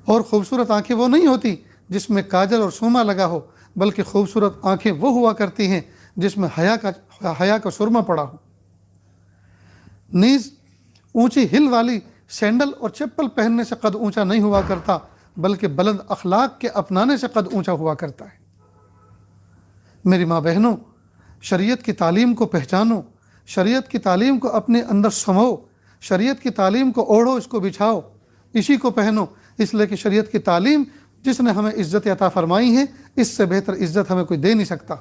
اور خوبصورت آنکھیں وہ نہیں ہوتی جس میں کاجل اور سوما لگا ہو، بلکہ خوبصورت آنکھیں وہ ہوا کرتی ہیں جس میں حیا کا سرما پڑا ہو۔ نیز اونچی ہل والی سینڈل اور چپل پہننے سے قد اونچا نہیں ہوا کرتا، بلکہ بلند اخلاق کے اپنانے سے قد اونچا ہوا کرتا ہے۔ میری ماں بہنوں، شریعت کی تعلیم کو پہچانو، شریعت کی تعلیم کو اپنے اندر سمو، شریعت کی تعلیم کو اوڑھو، اس کو بچھاؤ، اسی کو پہنو، اس لیے کہ شریعت کی تعلیم جس نے ہمیں عزت عطا فرمائی ہے، اس سے بہتر عزت ہمیں کوئی دے نہیں سکتا۔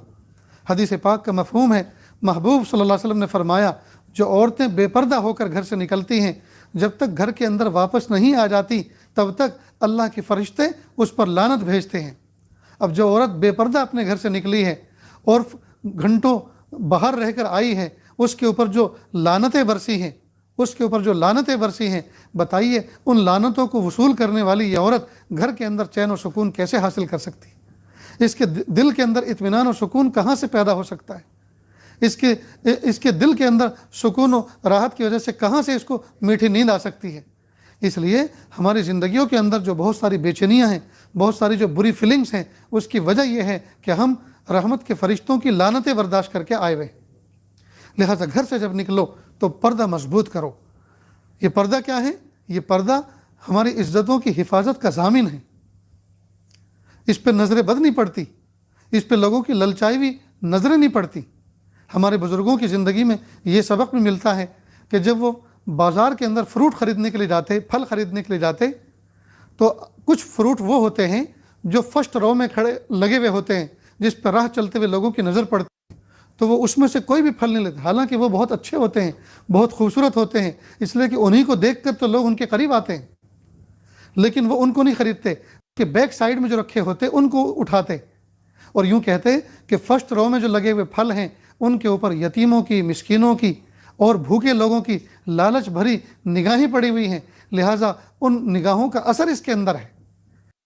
حدیث پاک کا مفہوم ہے، محبوب صلی اللہ علیہ وسلم نے فرمایا، جو عورتیں بے پردہ ہو کر گھر سے نکلتی ہیں، جب تک گھر کے اندر واپس نہیں آ جاتی تب تک اللہ کے فرشتے اس پر لعنت بھیجتے ہیں۔ اب جو عورت بے پردہ اپنے گھر سے نکلی ہے اور گھنٹوں باہر رہ کر آئی ہے، اس کے اوپر جو لعنتیں برسی ہیں، بتائیے ان لعنتوں کو وصول کرنے والی یہ عورت گھر کے اندر چین و سکون کیسے حاصل کر سکتی؟ اس کے دل کے اندر اطمینان و سکون کہاں سے پیدا ہو سکتا ہے؟ اس کے دل کے اندر سکون و راحت کی وجہ سے کہاں سے اس کو میٹھی نیند آ سکتی ہے؟ اس لیے ہماری زندگیوں کے اندر جو بہت ساری بے چینیاں ہیں، بہت ساری جو بری فیلنگز ہیں، اس کی وجہ یہ ہے کہ ہم رحمت کے فرشتوں کی لعنتیں برداشت کر کے آئے ہوئے۔ لہٰذا گھر سے جب نکلو تو پردہ مضبوط کرو۔ یہ پردہ کیا ہے؟ یہ پردہ ہماری عزتوں کی حفاظت کا ضامن ہے۔ اس پہ نظر بد نہیں پڑتی، اس پہ لوگوں کی للچائی ہوئی نظریں نہیں پڑتی۔ ہمارے بزرگوں کی زندگی میں یہ سبق بھی ملتا ہے کہ جب وہ بازار کے اندر فروٹ خریدنے کے لیے جاتے، پھل خریدنے کے لیے جاتے، تو کچھ فروٹ وہ ہوتے ہیں جو فرسٹ رو میں کھڑے لگے ہوئے ہوتے ہیں، جس پہ راہ چلتے ہوئے لوگوں کی نظر پڑتی ہے، تو وہ اس میں سے کوئی بھی پھل نہیں لیتے، حالانکہ وہ بہت اچھے ہوتے ہیں، بہت خوبصورت ہوتے ہیں، اس لیے کہ انہی کو دیکھ کر تو لوگ ان کے قریب آتے ہیں، لیکن وہ ان کو نہیں خریدتے کہ بیک سائیڈ میں جو رکھے ہوتے ان کو اٹھاتے اور یوں کہتے کہ فرسٹ رو میں جو لگے ہوئے پھل ہیں ان کے اوپر یتیموں کی، مسکینوں کی اور بھوکے لوگوں کی لالچ بھری نگاہیں پڑی ہوئی ہیں، لہٰذا ان نگاہوں کا اثر اس کے اندر ہے،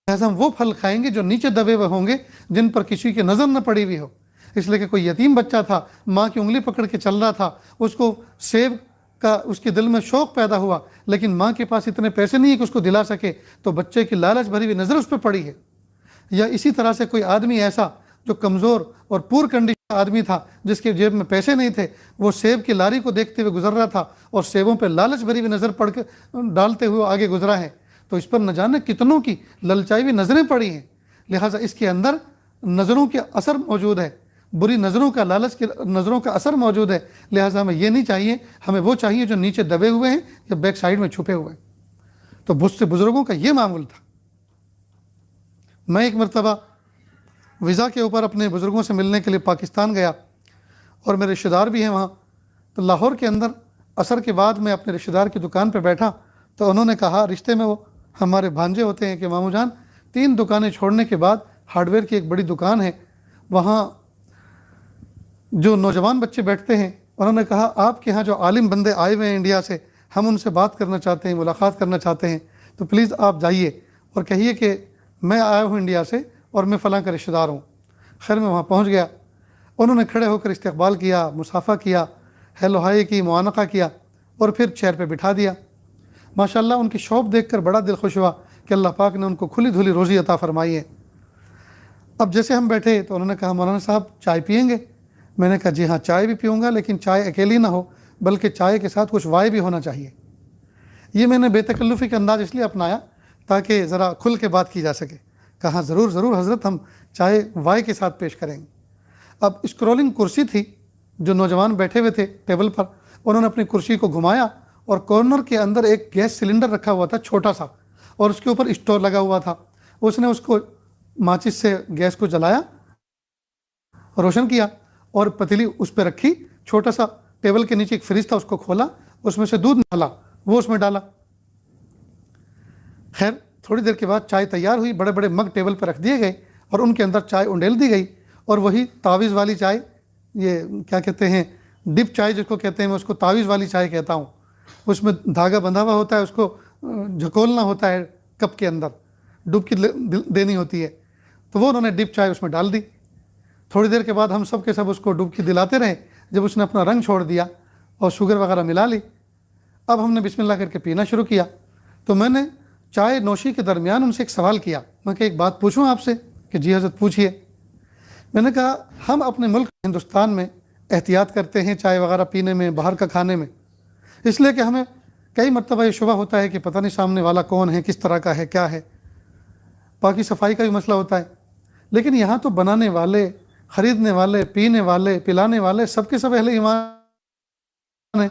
لہٰذا ہم وہ پھل کھائیں گے جو نیچے دبے ہوئے ہوں گے، جن پر کسی کی نظر نہ پڑی ہوئی ہو۔ اس لیے کہ کوئی یتیم بچہ تھا، ماں کی انگلی پکڑ کے چل رہا تھا، اس کو سیب کا اس کے دل میں شوق پیدا ہوا، لیکن ماں کے پاس اتنے پیسے نہیں ہیں کہ اس کو دلا سکے، تو بچے کی لالچ بھری ہوئی نظر اس پہ پڑی ہے۔ یا اسی طرح سے کوئی آدمی ایسا جو کمزور اور پور کنڈیشن آدمی تھا، جس کے جیب میں پیسے نہیں تھے، وہ سیب کی لاری کو دیکھتے ہوئے گزر رہا تھا اور سیبوں پہ لالچ بھری ہوئی نظر پڑ کے ڈالتے ہوئے آگے گزرا ہے، تو اس پر نہ جانے کتنوں کی للچائی ہوئی نظریں پڑی ہیں۔ لہٰذا اس کے اندر نظروں کے اثر موجود ہے، بری نظروں کا، لالچ کی نظروں کا اثر موجود ہے، لہٰذا ہمیں یہ نہیں چاہیے، ہمیں وہ چاہیے جو نیچے دبے ہوئے ہیں یا بیک سائیڈ میں چھپے ہوئے ہیں۔ تو بہت سے بزرگوں کا یہ معمول تھا۔ میں ایک مرتبہ ویزا کے اوپر اپنے بزرگوں سے ملنے کے لیے پاکستان گیا اور میرے رشتہ دار بھی ہیں وہاں، تو لاہور کے اندر عصر کے بعد میں اپنے رشتہ دار کی دکان پہ بیٹھا تو انہوں نے کہا، رشتے میں وہ ہمارے بھانجے ہوتے ہیں، کہ ماموں جان 3 دکانیں چھوڑنے کے بعد ہارڈ ویئر کی ایک بڑی دکان ہے، وہاں جو نوجوان بچے بیٹھتے ہیں، انہوں نے کہا آپ کے ہاں جو عالم بندے آئے ہوئے ہیں انڈیا سے، ہم ان سے بات کرنا چاہتے ہیں، ملاقات کرنا چاہتے ہیں، تو پلیز آپ جائیے اور کہیے کہ میں آیا ہوں انڈیا سے اور میں فلاں کا رشتہ دار ہوں۔ خیر میں وہاں پہنچ گیا، انہوں نے کھڑے ہو کر استقبال کیا، مصافحہ کیا، ہیلو ہائی کی، معانقہ کیا اور پھر چیئر پہ بٹھا دیا۔ ماشاءاللہ ان کی شوق دیکھ کر بڑا دل خوش ہوا کہ اللہ پاک نے ان کو کھلی دھلی روزی عطا فرمائی ہے۔ اب جیسے ہم بیٹھے تو انہوں نے کہا، مولانا صاحب چائے پئیں گے؟ میں نے کہا جی ہاں چائے بھی پیوں گا، لیکن چائے اکیلی نہ ہو، بلکہ چائے کے ساتھ کچھ وائے بھی ہونا چاہیے۔ یہ میں نے بے تکلفی کا انداز اس لیے اپنایا تاکہ ذرا کھل کے بات کی جا سکے۔ کہا ضرور ضرور حضرت، ہم چائے وائے کے ساتھ پیش کریں گے۔ اب اسکرولنگ کرسی تھی، جو نوجوان بیٹھے ہوئے تھے ٹیبل پر، انہوں نے اپنی کرسی کو گھمایا اور کارنر کے اندر ایک گیس سلنڈر رکھا ہوا تھا چھوٹا سا، اور اس کے اوپر اسٹور لگا ہوا تھا۔ اس نے اس کو ماچس سے گیس کو جلایا، روشن کیا اور پتیلی اس پہ رکھی، چھوٹا سا ٹیبل کے نیچے ایک فریج تھا، اس کو کھولا، اس میں سے دودھ ڈالا، وہ اس میں ڈالا۔ خیر تھوڑی دیر کے بعد چائے تیار ہوئی، بڑے بڑے مگ ٹیبل پہ رکھ دیے گئے اور ان کے اندر چائے انڈیل دی گئی، اور وہی تعویذ والی چائے، یہ کیا کہتے ہیں، ڈپ چائے جس کو کہتے ہیں، میں اس کو تعویذ والی چائے کہتا ہوں، اس میں دھاگا بندھا ہوا ہوتا ہے، اس کو جھکولنا ہوتا ہے کپ کے اندر، ڈبکی دینی ہوتی ہے، تو وہ انہوں نے ڈپ چائے اس میں ڈال دی۔ تھوڑی دیر کے بعد ہم سب کے سب اس کو ڈبکی دلاتے رہے، جب اس نے اپنا رنگ چھوڑ دیا اور شوگر وغیرہ ملا لی، اب ہم نے بسم اللہ کر کے پینا شروع کیا۔ تو میں نے چائے نوشی کے درمیان ان سے ایک سوال کیا، میں کہ ایک بات پوچھوں آپ سے؟ کہ جی حضرت پوچھئے۔ میں نے کہا ہم اپنے ملک ہندوستان میں احتیاط کرتے ہیں چائے وغیرہ پینے میں، باہر کا کھانے میں، اس لیے کہ ہمیں کئی مرتبہ یہ شبہ ہوتا ہے کہ پتہ نہیں سامنے والا کون ہے، کس طرح کا ہے، کیا ہے، باقی صفائی کا بھی مسئلہ ہوتا ہے۔ لیکن یہاں تو بنانے والے، خریدنے والے، پینے والے، پلانے والے سب کے سب اہل ایمان ہیں۔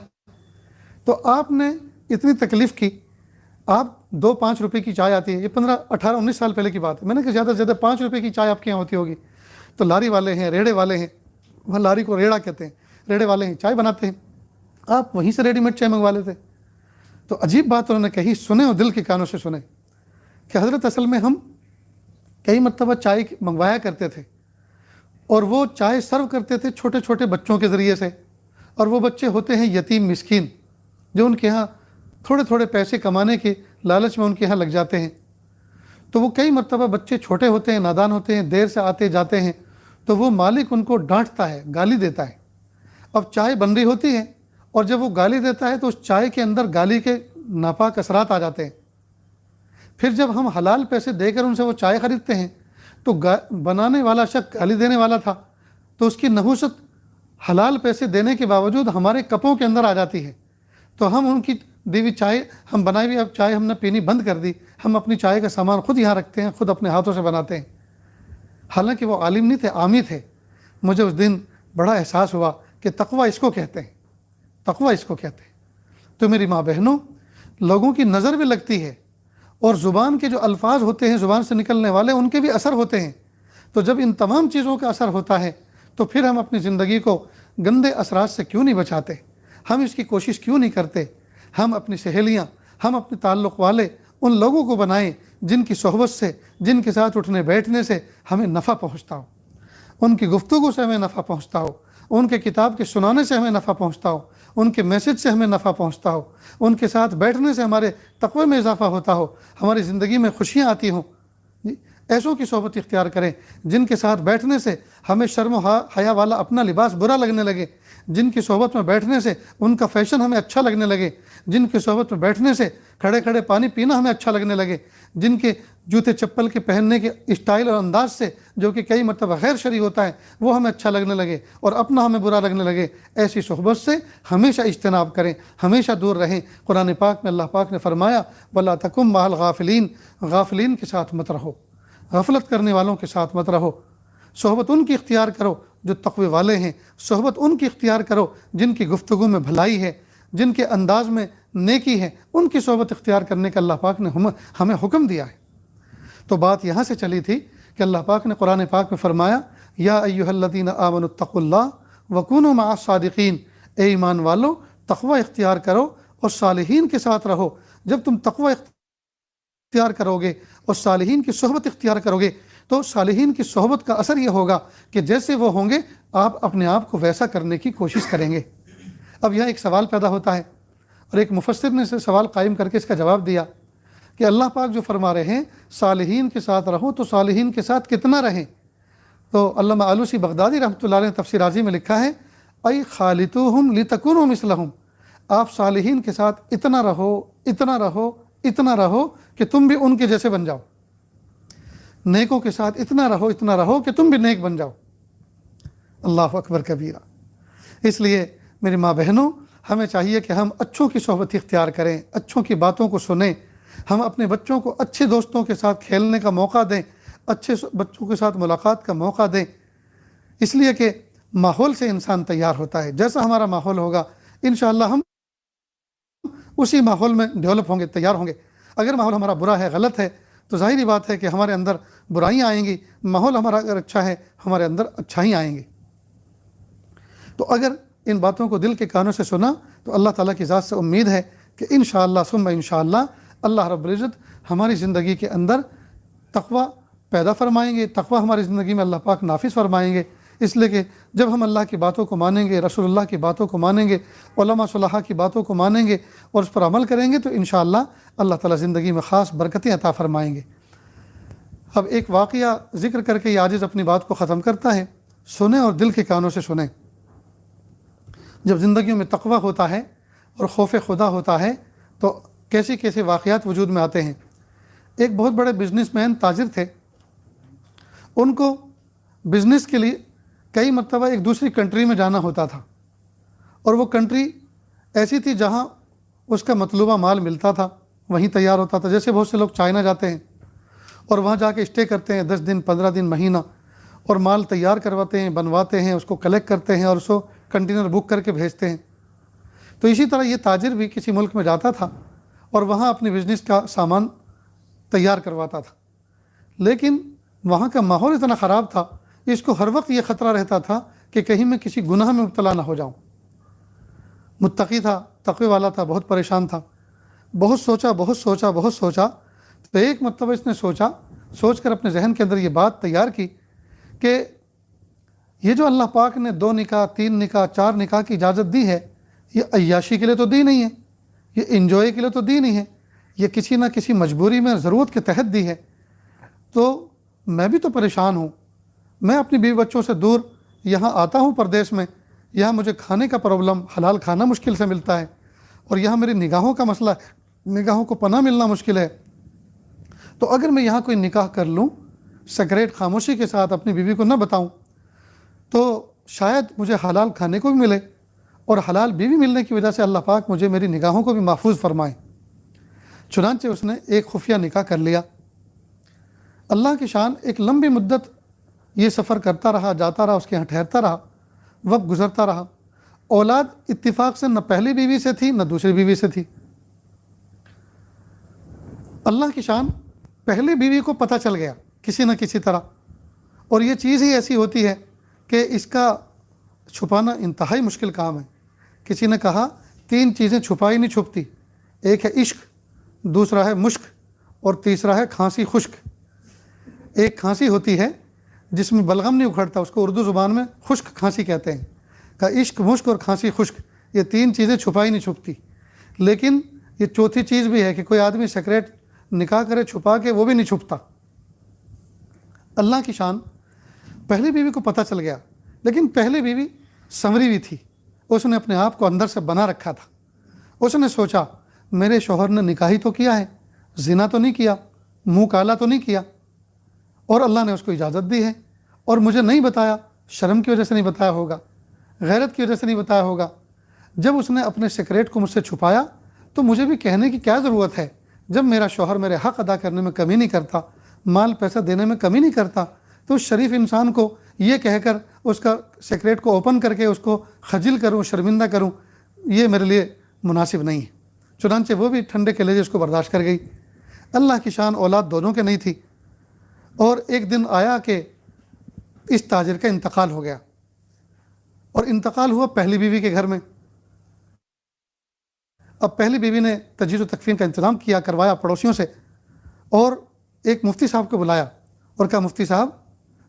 تو آپ نے اتنی تکلیف کی، آپ 2-5 روپے کی چائے آتی ہے، یہ 15, 18, 19 سال پہلے کی بات ہے، میں نے کہا زیادہ سے زیادہ 5 روپے کی چائے آپ کے یہاں ہوتی ہوگی، تو لاری والے ہیں، ریڑے والے ہیں، وہاں لاری کو ریڑا کہتے ہیں، ریڑے والے ہیں، چائے بناتے ہیں، آپ وہیں سے ریڈی میڈ چائے منگوا لیتے۔ تو عجیب بات انہوں نے کہی، سنے اور دل کے کانوں سے سنے کہ حضرت اصل میں ہم کئی مرتبہ چائے منگوایا کرتے تھے، اور وہ چائے سرو کرتے تھے چھوٹے چھوٹے بچوں کے ذریعے سے، اور وہ بچے ہوتے ہیں یتیم مسکین، جو ان کے ہاں تھوڑے تھوڑے پیسے کمانے کے لالچ میں ان کے ہاں لگ جاتے ہیں۔ تو وہ کئی مرتبہ بچے چھوٹے ہوتے ہیں، نادان ہوتے ہیں، دیر سے آتے جاتے ہیں، تو وہ مالک ان کو ڈانٹتا ہے، گالی دیتا ہے۔ اب چائے بن رہی ہوتی ہے، اور جب وہ گالی دیتا ہے تو اس چائے کے اندر گالی کے ناپاک اثرات آ جاتے ہیں۔ پھر جب ہم حلال پیسے دے کر ان سے وہ چائے خریدتے ہیں تو بنانے والا شخص گالی دینے والا تھا، تو اس کی نحوست حلال پیسے دینے کے باوجود ہمارے کپوں کے اندر آ جاتی ہے، تو ہم ان کی دیوی چائے، ہم بنائی ہوئی اب چائے ہم نے پینی بند کر دی، ہم اپنی چائے کا سامان خود یہاں رکھتے ہیں، خود اپنے ہاتھوں سے بناتے ہیں۔ حالانکہ وہ عالم نہیں تھے، عامی تھے۔ مجھے اس دن بڑا احساس ہوا کہ تقویٰ اس کو کہتے ہیں، تقویٰ اس کو کہتے ہیں۔ تو میری ماں بہنوں، لوگوں کی نظر بھی لگتی ہے، اور زبان کے جو الفاظ ہوتے ہیں، زبان سے نکلنے والے، ان کے بھی اثر ہوتے ہیں۔ تو جب ان تمام چیزوں کا اثر ہوتا ہے تو پھر ہم اپنی زندگی کو گندے اثرات سے کیوں نہیں بچاتے؟ ہم اس کی کوشش کیوں نہیں کرتے؟ ہم اپنی سہیلیاں، ہم اپنے تعلق والے ان لوگوں کو بنائیں جن کی صحبت سے، جن کے ساتھ اٹھنے بیٹھنے سے ہمیں نفع پہنچتا ہو، ان کی گفتگو سے ہمیں نفع پہنچتا ہو، ان کے کتاب کے سنانے سے ہمیں نفع پہنچتا ہو، ان کے میسج سے ہمیں نفع پہنچتا ہو، ان کے ساتھ بیٹھنے سے ہمارے تقوی میں اضافہ ہوتا ہو، ہماری زندگی میں خوشیاں آتی ہوں۔ ایسوں کی صحبت اختیار کریں جن کے ساتھ بیٹھنے سے ہمیں شرم و حیا والا اپنا لباس برا لگنے لگے، جن کی صحبت میں بیٹھنے سے ان کا فیشن ہمیں اچھا لگنے لگے، جن کی صحبت میں بیٹھنے سے کھڑے کھڑے پانی پینا ہمیں اچھا لگنے لگے، جن کے جوتے چپل کے پہننے کے اسٹائل اور انداز سے جو کہ کئی مرتبہ غیر شرعی ہوتا ہے وہ ہمیں اچھا لگنے لگے اور اپنا ہمیں برا لگنے لگے، ایسی صحبت سے ہمیشہ اجتناب کریں، ہمیشہ دور رہیں۔ قرآن پاک میں اللہ پاک نے فرمایا وَلَا تَكُن مَعَ الْغَافِلِينَ، غافلین کے ساتھ مت رہو، غفلت کرنے والوں کے ساتھ مت رہو۔ صحبت ان کی اختیار کرو جو تقوی والے ہیں، صحبت ان کی اختیار کرو جن کی گفتگو میں بھلائی ہے، جن کے انداز میں نیکی ہے، ان کی صحبت اختیار کرنے کا اللہ پاک نے ہمیں حکم دیا ہے۔ تو بات یہاں سے چلی تھی کہ اللہ پاک نے قرآن پاک میں فرمایا یا ایھا الذین آمنوا اتقوا اللہ وکونوا مع الصادقین، اے ایمان والو تقوی اختیار کرو اور صالحین کے ساتھ رہو۔ جب تم تقوی اختیار کرو گے اور صالحین کی صحبت اختیار کرو گے تو صالحین کی صحبت کا اثر یہ ہوگا کہ جیسے وہ ہوں گے آپ اپنے آپ کو ویسا کرنے کی کوشش کریں گے۔ اب یہاں ایک سوال پیدا ہوتا ہے، اور ایک مفسر نے اسے سوال قائم کر کے اس کا جواب دیا کہ اللہ پاک جو فرما رہے ہیں صالحین کے ساتھ رہو، تو صالحین کے ساتھ کتنا رہیں؟ تو علامہ آلوسی بغدادی رحمۃ اللہ علیہ نے تفسیر رازی میں لکھا ہے ای خالطوہم لتکونوا مثلہم، آپ صالحین کے ساتھ اتنا رہو، اتنا رہو، اتنا رہو کہ تم بھی ان کے جیسے بن جاؤ، نیکوں کے ساتھ اتنا رہو کہ تم بھی نیک بن جاؤ۔ اللہ اکبر کبیرہ۔ اس لیے میری ماں بہنوں، ہمیں چاہیے کہ ہم اچھوں کی صحبت اختیار کریں، اچھوں کی باتوں کو سنیں، ہم اپنے بچوں کو اچھے دوستوں کے ساتھ کھیلنے کا موقع دیں، اچھے بچوں کے ساتھ ملاقات کا موقع دیں، اس لیے کہ ماحول سے انسان تیار ہوتا ہے۔ جیسا ہمارا ماحول ہوگا انشاءاللہ ہم اسی ماحول میں ڈیولپ ہوں گے، تیار ہوں گے۔ اگر ماحول ہمارا برا ہے، غلط ہے، تو ظاہری بات ہے کہ ہمارے اندر برائیاں آئیں گی۔ ماحول ہمارا اگر اچھا ہے ہمارے اندر اچھائی آئیں گی۔ تو اگر ان باتوں کو دل کے کانوں سے سنا تو اللہ تعالیٰ کی ذات سے امید ہے کہ انشاءاللہ ثم انشاءاللہ اللہ رب العزت ہماری زندگی کے اندر تقوی پیدا فرمائیں گے، تقوی ہماری زندگی میں اللہ پاک نافذ فرمائیں گے۔ اس لیے کہ جب ہم اللہ کی باتوں کو مانیں گے، رسول اللہ کی باتوں کو مانیں گے، علماء صلحاء کی باتوں کو مانیں گے اور اس پر عمل کریں گے تو انشاءاللہ اللہ تعالیٰ زندگی میں خاص برکتیں عطا فرمائیں گے۔ اب ایک واقعہ ذکر کر کے یہ عاجز اپنی بات کو ختم کرتا ہے، سنیں اور دل کے کانوں سے سنیں۔ جب زندگیوں میں تقوی ہوتا ہے اور خوف خدا ہوتا ہے تو کیسے کیسے واقعات وجود میں آتے ہیں۔ ایک بہت بڑے بزنس مین تاجر تھے، ان کو بزنس کے لیے کئی مرتبہ ایک دوسری کنٹری میں جانا ہوتا تھا، اور وہ کنٹری ایسی تھی جہاں اس کا مطلوبہ مال ملتا تھا وہیں تیار ہوتا تھا۔ جیسے بہت سے لوگ چائنا جاتے ہیں اور وہاں جا کے اسٹے کرتے ہیں 10 دن 15 دن مہینہ، اور مال تیار کرواتے ہیں، بنواتے ہیں، اس کو کلیکٹ کرتے ہیں اور اس کو کنٹینر بک کر کے بھیجتے ہیں۔ تو اسی طرح یہ تاجر بھی کسی ملک میں جاتا تھا اور وہاں اپنی بزنس کا سامان تیار کرواتا تھا، لیکن وہاں کا ماحول اتنا خراب تھا، اس کو ہر وقت یہ خطرہ رہتا تھا کہ کہیں میں کسی گناہ میں مبتلا نہ ہو جاؤں۔ متقی تھا، تقوی والا تھا، بہت پریشان تھا، بہت سوچا۔ تو ایک مرتبہ اس نے سوچ کر اپنے ذہن کے اندر یہ بات تیار کی کہ یہ جو اللہ پاک نے 2 نکاح 3 نکاح 4 نکاح کی اجازت دی ہے، یہ عیاشی کے لیے تو دی نہیں ہے، یہ انجوائے کے لیے تو دی نہیں ہے، یہ کسی نہ کسی مجبوری میں ضرورت کے تحت دی ہے۔ تو میں بھی تو پریشان ہوں، میں اپنی بیوی بچوں سے دور یہاں آتا ہوں پردیس میں، یہاں مجھے کھانے کا پرابلم، حلال کھانا مشکل سے ملتا ہے، اور یہاں میری نگاہوں کا مسئلہ ہے، نگاہوں کو پناہ ملنا مشکل ہے۔ تو اگر میں یہاں کوئی نکاح کر لوں سیکریٹ خاموشی کے ساتھ، اپنی بیوی کو نہ بتاؤں، تو شاید مجھے حلال کھانے کو بھی ملے، اور حلال بیوی ملنے کی وجہ سے اللہ پاک مجھے میری نگاہوں کو بھی محفوظ فرمائے۔ چنانچہ اس نے ایک خفیہ نکاح کر لیا۔ اللہ کی شان، ایک لمبی مدت یہ سفر کرتا رہا، جاتا رہا، اس کے یہاں ٹھہرتا رہا، وقت گزرتا رہا۔ اولاد اتفاق سے نہ پہلی بیوی سے تھی نہ دوسری بیوی سے تھی۔ اللہ کی شان، پہلی بیوی کو پتہ چل گیا کسی نہ کسی طرح، اور یہ چیز ہی ایسی ہوتی ہے کہ اس کا چھپانا انتہائی مشکل کام ہے۔ کسی نے کہا 3 چیزیں چھپائی نہیں چھپتی، ایک ہے عشق، دوسرا ہے مشک، اور تیسرا ہے کھانسی خشک۔ ایک کھانسی ہوتی ہے جس میں بلغم نہیں اکھڑتا، اس کو اردو زبان میں خشک کھانسی کہتے ہیں، کہ عشق، مشک اور کھانسی خشک، یہ 3 چیزیں چھپائی نہیں چھپتی۔ لیکن یہ چوتھی چیز بھی ہے کہ کوئی آدمی سیکریٹ نکاح کرے چھپا کے، وہ بھی نہیں چھپتا۔ اللہ کی شان، پہلی بیوی کو پتہ چل گیا، لیکن پہلی بیوی سنوری بھی تھی، اس نے اپنے آپ کو اندر سے بنا رکھا تھا۔ اس نے سوچا میرے شوہر نے نکاح ہی تو کیا ہے، زنا تو نہیں کیا، منہ کالا تو نہیں کیا، اور اللہ نے اس کو اجازت دی ہے، اور مجھے نہیں بتایا، شرم کی وجہ سے نہیں بتایا ہوگا، غیرت کی وجہ سے نہیں بتایا ہوگا۔ جب اس نے اپنے سیکریٹ کو مجھ سے چھپایا تو مجھے بھی کہنے کی کیا ضرورت ہے، جب میرا شوہر میرے حق ادا کرنے میں کمی نہیں کرتا، مال پیسہ دینے میں کمی نہیں کرتا، تو اس شریف انسان کو یہ کہہ کر اس کا سیکریٹ کو اوپن کر کے اس کو خجل کروں، شرمندہ کروں، یہ میرے لیے مناسب نہیں ہے۔ چنانچہ وہ بھی ٹھنڈے کے لہجے اس کو برداشت کر گئی۔ اللہ کی شان، اولاد دونوں کے نہیں تھی، اور ایک دن آیا کہ اس تاجر کا انتقال ہو گیا، اور انتقال ہوا پہلی بیوی کے گھر میں۔ اب پہلی بیوی نے تجہیز و تکفین کا انتظام کروایا پڑوسیوں سے، اور ایک مفتی صاحب کو بلایا اور کہا مفتی صاحب،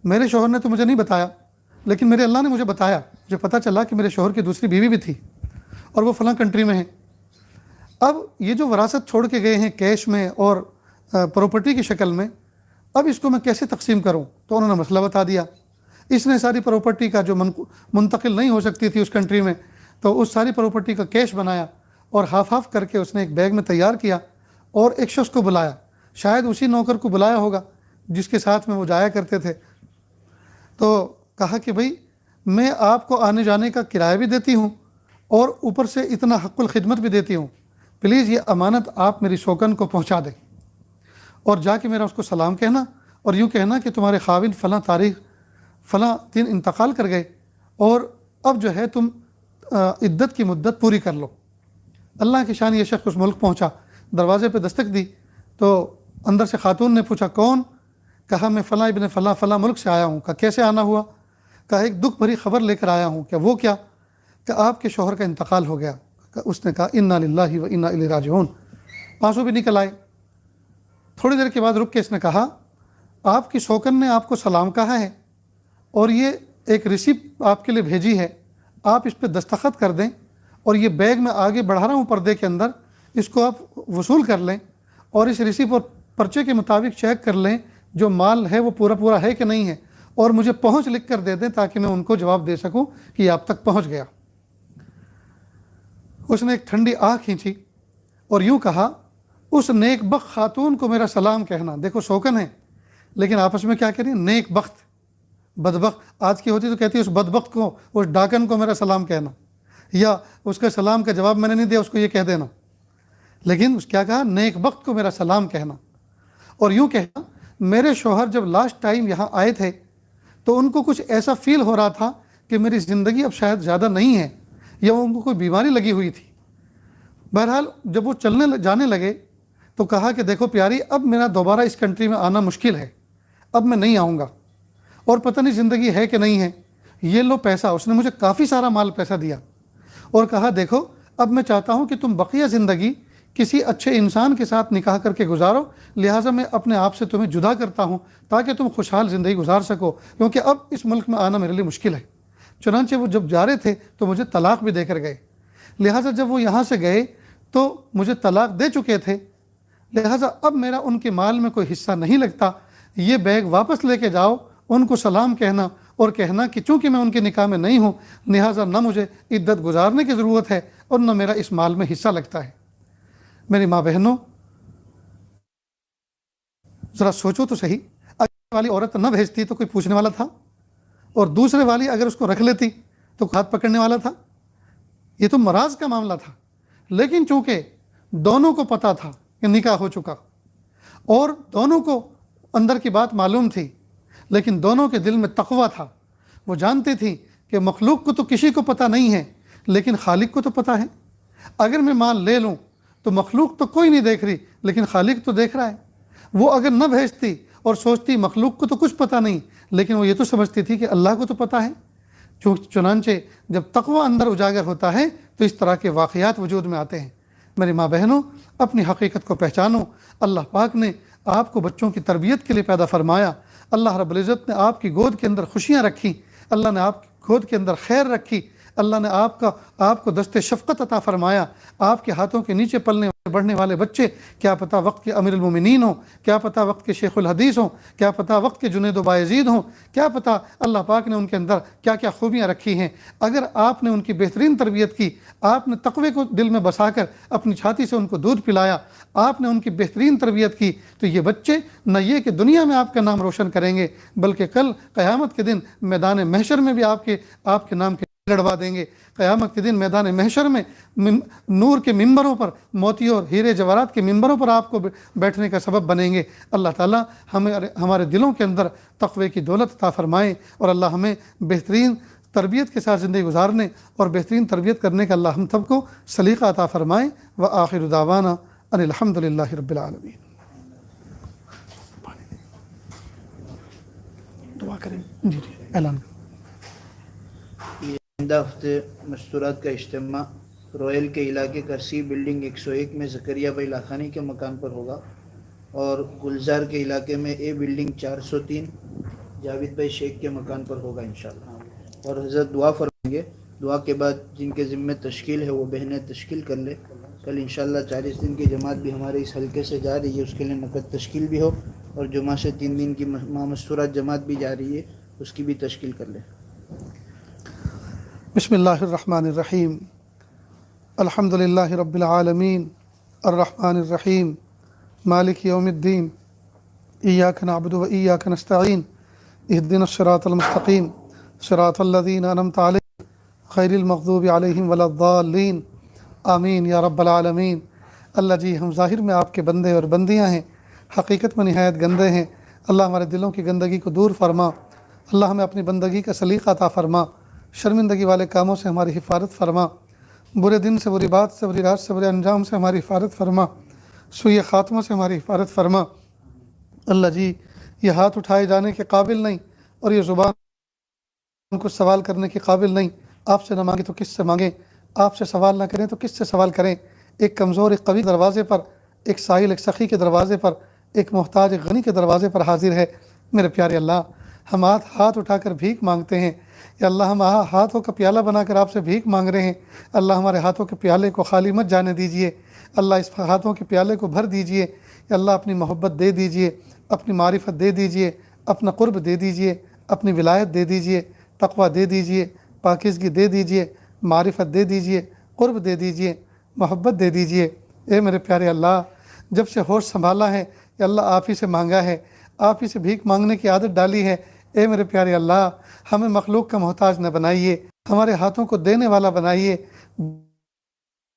میرے شوہر نے تو مجھے نہیں بتایا، لیکن میرے اللہ نے مجھے بتایا، مجھے پتہ چلا کہ میرے شوہر کی دوسری بیوی بھی تھی اور وہ فلاں کنٹری میں ہے۔ اب یہ جو وراثت چھوڑ کے گئے ہیں کیش میں اور پراپرٹی کی شکل میں، اب اس کو میں کیسے تقسیم کروں؟ تو انہوں نے مسئلہ بتا دیا۔ اس نے ساری پراپرٹی کا جو منتقل نہیں ہو سکتی تھی اس کنٹری میں، تو اس ساری پراپرٹی کا کیش بنایا اور ہاف کر کے اس نے ایک بیگ میں تیار کیا، اور ایک شخص کو بلایا، شاید اسی نوکر کو بلایا ہوگا جس کے ساتھ میں وہ جایا کرتے تھے۔ تو کہا کہ بھائی میں آپ کو آنے جانے کا کرایہ بھی دیتی ہوں اور اوپر سے اتنا حق الخدمت بھی دیتی ہوں، پلیز یہ امانت آپ میری شوکن کو پہنچا دیں، اور جا کے میرا اس کو سلام کہنا، اور یوں کہنا کہ تمہارے خاوند فلاں تاریخ فلاں دن انتقال کر گئے، اور اب جو ہے تم عدت کی مدت پوری کر لو۔ اللہ کی شان، یہ شخص اس ملک پہنچا، دروازے پہ دستک دی تو اندر سے خاتون نے پوچھا کون؟ کہا میں فلاں ابن فلاں فلاں ملک سے آیا ہوں۔ کہا کیسے آنا ہوا؟ کہا ایک دکھ بھری خبر لے کر آیا ہوں۔ کہ وہ کیا؟ کہ آپ کے شوہر کا انتقال ہو گیا۔ اس نے کہا انا للہ و انا الیہ راجعون، آنسو بھی نکل آئے۔ تھوڑی دیر کے بعد رک کے اس نے کہا آپ کی شوکن نے آپ کو سلام کہا ہے، اور یہ ایک ریسیپٹ آپ کے لیے بھیجی ہے، آپ اس پہ دستخط کر دیں، اور یہ بیگ میں آگے بڑھا رہا ہوں پردے کے اندر، اس کو آپ وصول کر لیں، اور اس ریسیپٹ اور پرچے کے مطابق چیک کر لیں جو مال ہے وہ پورا ہے کہ نہیں ہے، اور مجھے پہنچ لکھ کر دے دیں تاکہ میں ان کو جواب دے سکوں کہ یہ آپ تک پہنچ گیا۔ اس نے ایک ٹھنڈی آہ کھینچی اور یوں کہا اس نیک بخت خاتون کو میرا سلام کہنا۔ دیکھو شوکن ہے لیکن آپس میں کیا کریں، نیک بخت، بدبخت آج کی ہوتی تو کہتی ہے اس بدبخت کو، اس ڈاکن کو میرا سلام کہنا، یا اس کے سلام کا جواب میں نے نہیں دیا اس کو یہ کہہ دینا، لیکن اس کیا کہا، نیک بخت کو میرا سلام کہنا۔ اور یوں کہنا، میرے شوہر جب لاسٹ ٹائم یہاں آئے تھے تو ان کو کچھ ایسا فیل ہو رہا تھا کہ میری زندگی اب شاید زیادہ نہیں ہے، یا ان کو کوئی بیماری لگی ہوئی تھی۔ بہرحال جب وہ چلنے جانے لگے تو کہا کہ دیکھو پیاری، اب میرا دوبارہ اس کنٹری میں آنا مشکل ہے، اب میں نہیں آؤں گا، اور پتہ نہیں زندگی ہے کہ نہیں ہے، یہ لو پیسہ۔ اس نے مجھے کافی سارا مال پیسہ دیا اور کہا دیکھو اب میں چاہتا ہوں کہ تم بقیہ زندگی کسی اچھے انسان کے ساتھ نکاح کر کے گزارو، لہٰذا میں اپنے آپ سے تمہیں جدا کرتا ہوں تاکہ تم خوشحال زندگی گزار سکو، کیونکہ اب اس ملک میں آنا میرے لیے مشکل ہے۔ چنانچہ وہ جب جا رہے تھے تو مجھے طلاق بھی دے کر گئے، لہٰذا جب وہ یہاں سے گئے تو مجھے طلاق دے چکے تھے، لہٰذا اب میرا ان کے مال میں کوئی حصہ نہیں لگتا، یہ بیگ واپس لے کے جاؤ، ان کو سلام کہنا اور کہنا کہ چونکہ میں ان کے نکاح میں نہیں ہوں لہٰذا نہ مجھے عدت گزارنے کی ضرورت ہے اور نہ میرا اس مال میں حصہ لگتا ہے۔ میری ماں بہنوں، ذرا سوچو تو صحیح، اگر والی عورت نہ بھیجتی تو کوئی پوچھنے والا تھا، اور دوسرے والی اگر اس کو رکھ لیتی تو ہاتھ پکڑنے والا تھا؟ یہ تو مراز کا معاملہ تھا، لیکن چونکہ دونوں کو پتہ تھا کہ نکاح ہو چکا اور دونوں کو اندر کی بات معلوم تھی، لیکن دونوں کے دل میں تقویٰ تھا، وہ جانتی تھی کہ مخلوق کو تو کسی کو پتہ نہیں ہے لیکن خالق کو تو پتہ ہے، اگر میں مال لے لوں تو مخلوق تو کوئی نہیں دیکھ رہی لیکن خالق تو دیکھ رہا ہے۔ وہ اگر نہ بھیجتی اور سوچتی مخلوق کو تو کچھ پتہ نہیں، لیکن وہ یہ تو سمجھتی تھی کہ اللہ کو تو پتہ ہے۔ چنانچہ جب تقویٰ اندر اجاگر ہوتا ہے تو اس طرح کے واقعات وجود میں آتے ہیں۔ میری ماں بہنوں، اپنی حقیقت کو پہچانو۔ اللہ پاک نے آپ کو بچوں کی تربیت کے لیے پیدا فرمایا، اللہ رب العزت نے آپ کی گود کے اندر خوشیاں رکھی، اللہ نے آپ کی گود کے اندر خیر رکھی، اللہ نے آپ کو دست شفقت عطا فرمایا۔ آپ کے ہاتھوں کے نیچے پلنے بڑھنے والے بچے کیا پتہ وقت کے امیر المومنین ہوں، کیا پتہ وقت کے شیخ الحدیث ہوں، کیا پتہ وقت کے جنید و بایزید ہوں، کیا پتہ اللہ پاک نے ان کے اندر کیا کیا خوبیاں رکھی ہیں۔ اگر آپ نے ان کی بہترین تربیت کی، آپ نے تقوی کو دل میں بسا کر اپنی چھاتی سے ان کو دودھ پلایا، آپ نے ان کی بہترین تربیت کی، تو یہ بچے نہ یہ کہ دنیا میں آپ کا نام روشن کریں گے بلکہ کل قیامت کے دن میدان محشر میں بھی آپ کے نام کے لڑوا دیں گے۔ قیامت کے دن میدان محشر میں نور کے ممبروں پر، موتیوں اور ہیرے جواہرات کے ممبروں پر آپ کو بیٹھنے کا سبب بنیں گے۔ اللہ تعالیٰ ہمارے دلوں کے اندر تقوی کی دولت عطا فرمائے، اور اللہ ہمیں بہترین تربیت کے ساتھ زندگی گزارنے اور بہترین تربیت کرنے کا اللہ ہم سب کو سلیقہ عطا فرمائے۔ وآخر دعوانا ان الحمد للہ رب العالمین۔ دعا کریں جی اعلان کریں۔ آئندہ ہفتے مستورات کا اجتماع رویل کے علاقے کرسی بلڈنگ 101 میں زکریا بھائی لاکھانی کے مکان پر ہوگا، اور گلزار کے علاقے میں اے بلڈنگ 403 جاوید بھائی شیخ کے مکان پر ہوگا انشاءاللہ۔ اور حضرت دعا فرمائیں گے، دعا کے بعد جن کے ذمہ تشکیل ہے وہ بہنیں تشکیل کر لے۔ کل انشاءاللہ 40 دن کی جماعت بھی ہمارے اس حلقے سے جا رہی ہے، اس کے لیے نقد تشکیل بھی ہو، اور جمعہ سے 3 دن کی ماہ مستورات جماعت بھی جا رہی ہے، اس کی بھی تشکیل کر لے۔ بسم اللہ الرحمن الرحیم، الحمد للہ رب العالمین، الرحمن الرحیم، مالک یوم الدین، ایاک نعبد و ایاک نستعین، اہدنا الصراط المستقیم، صراط الذین انعمت علیہم غیر المغضوب علیہم ولا الضالین، آمین یا رب العالمین۔ اللہ جی، ہم ظاہر میں آپ کے بندے اور بندیاں ہیں، حقیقت میں نہایت گندے ہیں۔ اللہ ہمارے دلوں کی گندگی کو دور فرما، اللہ ہمیں اپنی بندگی کا سلیقہ عطا فرما، شرمندگی والے کاموں سے ہماری حفاظت فرما، برے دن سے، بری بات سے، بری رات سے، برے انجام سے ہماری حفاظت فرما، سوء خاتمہ سے ہماری حفاظت فرما۔ اللہ جی، یہ ہاتھ اٹھائے جانے کے قابل نہیں اور یہ زبان کو سوال کرنے کے قابل نہیں، آپ سے نہ مانگے تو کس سے مانگیں، آپ سے سوال نہ کریں تو کس سے سوال کریں۔ ایک کمزور ایک قوی دروازے پر، ایک سائل ایک سخی کے دروازے پر، ایک محتاج ایک غنی کے دروازے پر حاضر ہے۔ میرے پیارے اللہ، ہم ہاتھ اٹھا کر بھیک مانگتے ہیں، یا اللہ ہم ہاتھوں کا پیالہ بنا کر آپ سے بھیک مانگ رہے ہیں۔ اللہ ہمارے ہاتھوں کے پیالے کو خالی مت جانے دیجئے، اللہ اس ہاتھوں کے پیالے کو بھر دیجئے، یا اللہ اپنی محبت دے دیجئے، اپنی معرفت دے دیجئے، اپنا قرب دے دیجئے، اپنی ولایت دے دیجئے، تقویٰ دے دیجئے، پاکیزگی دے دیجئے، معرفت دے دیجئے، قرب دے دیجئے، محبت دے دیجئے۔ اے میرے پیارے اللہ، جب سے ہوش سنبھالا ہے یا اللہ آپ ہی سے مانگا ہے، آپ ہی سے بھیک مانگنے کی عادت ڈالی ہے، اے میرے پیارے اللہ ہمیں مخلوق کا محتاج نہ بنائیے، ہمارے ہاتھوں کو دینے والا بنائیے،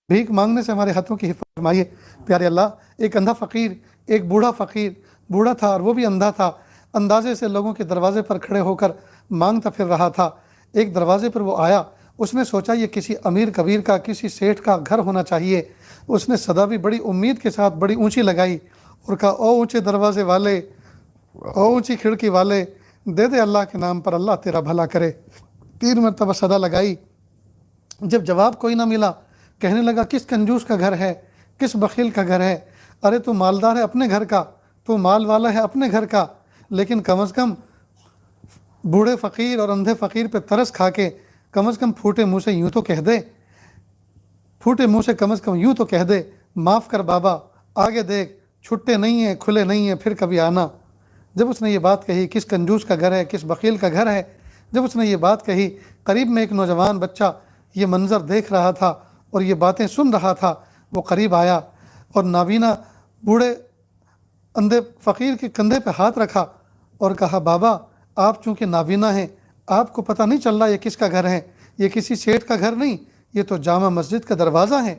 بھیک مانگنے سے ہمارے ہاتھوں کی حفاظت فرمائیے۔ پیارے اللہ ایک اندھا فقیر، ایک بوڑھا فقیر، بوڑھا تھا اور وہ بھی اندھا تھا، اندازے سے لوگوں کے دروازے پر کھڑے ہو کر مانگتا پھر رہا تھا۔ ایک دروازے پر وہ آیا، اس نے سوچا یہ کسی امیر کبیر کا، کسی سیٹھ کا گھر ہونا چاہیے۔ اس نے صدا بھی بڑی امید کے ساتھ بڑی اونچی لگائی اور کہا او اونچے دروازے والے، او اونچی کھڑکی والے، دے دے اللہ کے نام پر، اللہ تیرا بھلا کرے۔ 3 مرتبہ صدا لگائی، جب جواب کوئی نہ ملا کہنے لگا کس کنجوس کا گھر ہے، کس بخیل کا گھر ہے؟ ارے تو مالدار ہے اپنے گھر کا، تو مال والا ہے اپنے گھر کا، لیکن کم از کم بوڑھے فقیر اور اندھے فقیر پہ ترس کھا کے کم از کم پھوٹے منہ سے یوں تو کہہ دے، پھوٹے منہ سے کم از کم یوں تو کہہ دے معاف کر بابا، آگے دیکھ چھٹے نہیں ہیں، کھلے نہیں ہیں، پھر کبھی آنا۔ جب اس نے یہ بات کہی کس کنجوس کا گھر ہے، کس بخیل کا گھر ہے، جب اس نے یہ بات کہی قریب میں ایک نوجوان بچہ یہ منظر دیکھ رہا تھا اور یہ باتیں سن رہا تھا، وہ قریب آیا اور نابینا بوڑھے اندھے فقیر کے کندھے پہ ہاتھ رکھا اور کہا بابا آپ چونکہ نابینا ہیں، آپ کو پتہ نہیں چل رہا یہ کس کا گھر ہے، یہ کسی سیٹھ کا گھر نہیں، یہ تو جامع مسجد کا دروازہ ہے۔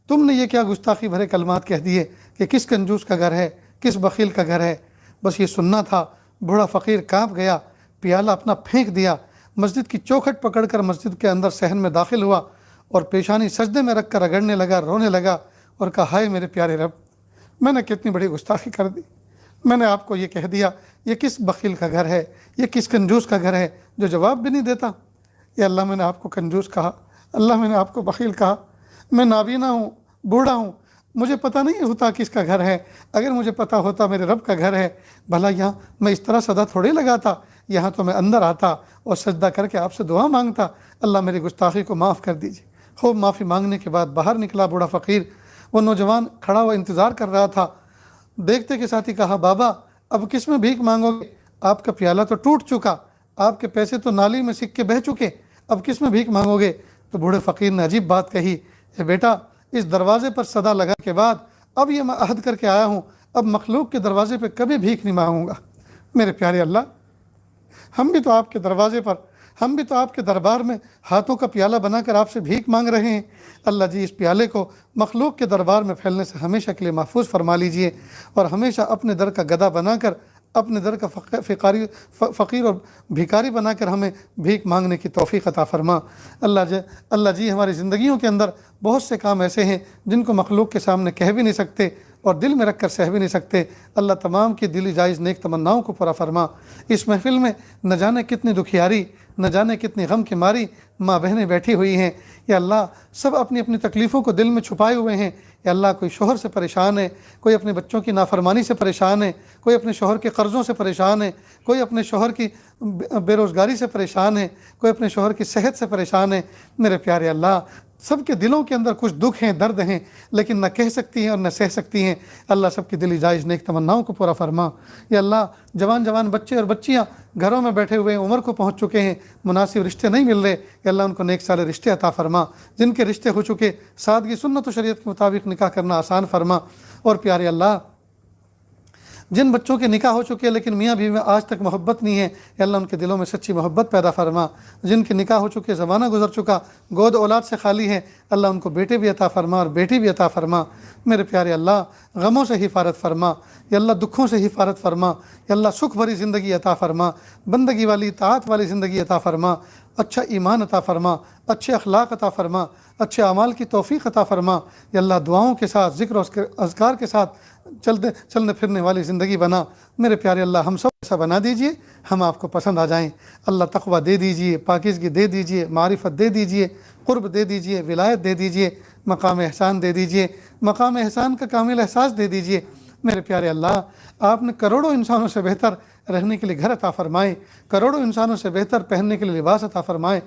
تم نے یہ کیا گستاخی بھرے کلمات کہہ دیے کہ کس کنجوس کا گھر ہے، کس بخیل کا گھر ہے؟ بس یہ سننا تھا۔ بوڑھا فقیر کانپ گیا، پیالہ اپنا پھینک دیا، مسجد کی چوکھٹ پکڑ کر مسجد کے اندر صحن میں داخل ہوا اور پیشانی سجدے میں رکھ کر رگڑنے لگا، رونے لگا اور کہا ہائے میرے پیارے رب، میں نے کتنی بڑی گستاخی کر دی، میں نے آپ کو یہ کہہ دیا یہ کس بخیل کا گھر ہے، یہ کس کنجوس کا گھر ہے جو جواب بھی نہیں دیتا۔ یا اللہ میں نے آپ کو کنجوس کہا، اللہ میں نے آپ کو بخیل کہا، میں نابینا ہوں، بوڑھا ہوں، مجھے پتہ نہیں ہوتا کس کا گھر ہے، اگر مجھے پتہ ہوتا میرے رب کا گھر ہے بھلا یہاں میں اس طرح صدا تھوڑی لگاتا، یہاں تو میں اندر آتا اور سجدہ کر کے آپ سے دعا مانگتا، اللہ میری گستاخی کو معاف کر دیجیے۔ خوب معافی مانگنے کے بعد باہر نکلا بوڑھا فقیر، وہ نوجوان کھڑا ہوا انتظار کر رہا تھا، دیکھتے کے ساتھ ہی کہا بابا اب کس میں بھیک مانگو گے، آپ کا پیالہ تو ٹوٹ چکا، آپ کے پیسے تو نالی میں سکے بہہ چکے، اب کس میں بھیک مانگو گے؟ تو بوڑھے فقیر نے عجیب بات کہی، اے بیٹا اس دروازے پر صدا لگا کے بعد اب یہ میں عہد کر کے آیا ہوں، اب مخلوق کے دروازے پہ کبھی بھیک نہیں مانگوں گا۔ میرے پیارے اللہ ہم بھی تو آپ کے دروازے پر، ہم بھی تو آپ کے دربار میں ہاتھوں کا پیالہ بنا کر آپ سے بھیک مانگ رہے ہیں، اللہ جی اس پیالے کو مخلوق کے دربار میں پھیلنے سے ہمیشہ کے لیے محفوظ فرما لیجئے اور ہمیشہ اپنے در کا گدا بنا کر، اپنے در کا فقیر اور بھیکاری بنا کر ہمیں بھیک مانگنے کی توفیق عطا فرما۔ اللہ جی ہماری زندگیوں کے اندر بہت سے کام ایسے ہیں جن کو مخلوق کے سامنے کہہ بھی نہیں سکتے اور دل میں رکھ کر سہ بھی نہیں سکتے، اللہ تمام کی دلی جائز نیک تمناؤں کو پورا فرما۔ اس محفل میں نہ جانے کتنی دکھیاری، نہ جانے کتنی غم کی ماری ماں بہنیں بیٹھی ہوئی ہیں، یا اللہ سب اپنی اپنی تکلیفوں کو دل میں چھپائے ہوئے ہیں، یا اللہ کوئی شوہر سے پریشان ہے، کوئی اپنے بچوں کی نافرمانی سے پریشان ہے، کوئی اپنے شوہر کے قرضوں سے پریشان ہے، کوئی اپنے شوہر کی بے روزگاری سے پریشان ہے، کوئی اپنے شوہر کی صحت سے پریشان ہے۔ میرے پیارے اللہ سب کے دلوں کے اندر کچھ دکھ ہیں، درد ہیں، لیکن نہ کہہ سکتی ہیں اور نہ سہ سکتی ہیں، اللہ سب کی دلی جائز نیک تمناؤں کو پورا فرما۔ یا اللہ جوان بچے اور بچیاں گھروں میں بیٹھے ہوئے عمر کو پہنچ چکے ہیں، مناسب رشتے نہیں مل رہے، یا اللہ ان کو نیک سالے رشتے عطا فرما، جن کے رشتے ہو چکے سادگی سنت و شریعت کے مطابق نکاح کرنا آسان فرما۔ اور پیارے اللہ جن بچوں کے نکاح ہو چکے لیکن میاں بیوی میں آج تک محبت نہیں ہے، یا اللہ ان کے دلوں میں سچی محبت پیدا فرما۔ جن کے نکاح ہو چکے زمانہ گزر چکا گود اولاد سے خالی ہے، اللہ ان کو بیٹے بھی عطا فرما اور بیٹی بھی عطا فرما۔ میرے پیارے اللہ غموں سے حفاظت فرما، یا اللہ دکھوں سے حفاظت فرما، یا اللہ سکھ بھری زندگی عطا فرما، بندگی والی اطاعت والی زندگی عطا فرما، اچھا ایمان عطا فرما، اچھے اخلاق عطا فرما، اچھے اعمال کی توفیق عطا فرما۔ یا اللہ دعاؤں کے ساتھ ذکر و اذکار کے ساتھ چلنے پھرنے والی زندگی بنا۔ میرے پیارے اللہ ہم سب ایسا بنا دیجئے ہم آپ کو پسند آ جائیں۔ اللہ تقوی دے دیجئے، پاکیزگی دے دیجئے، معرفت دے دیجئے، قرب دے دیجئے، ولایت دے دیجئے، مقام احسان دے دیجئے، مقام احسان کا کامل احساس دے دیجئے۔ میرے پیارے اللہ آپ نے کروڑوں انسانوں سے بہتر رہنے کے لیے گھر عطا فرمائے، کروڑوں انسانوں سے بہتر پہننے کے لیے لباس عطا فرمائے،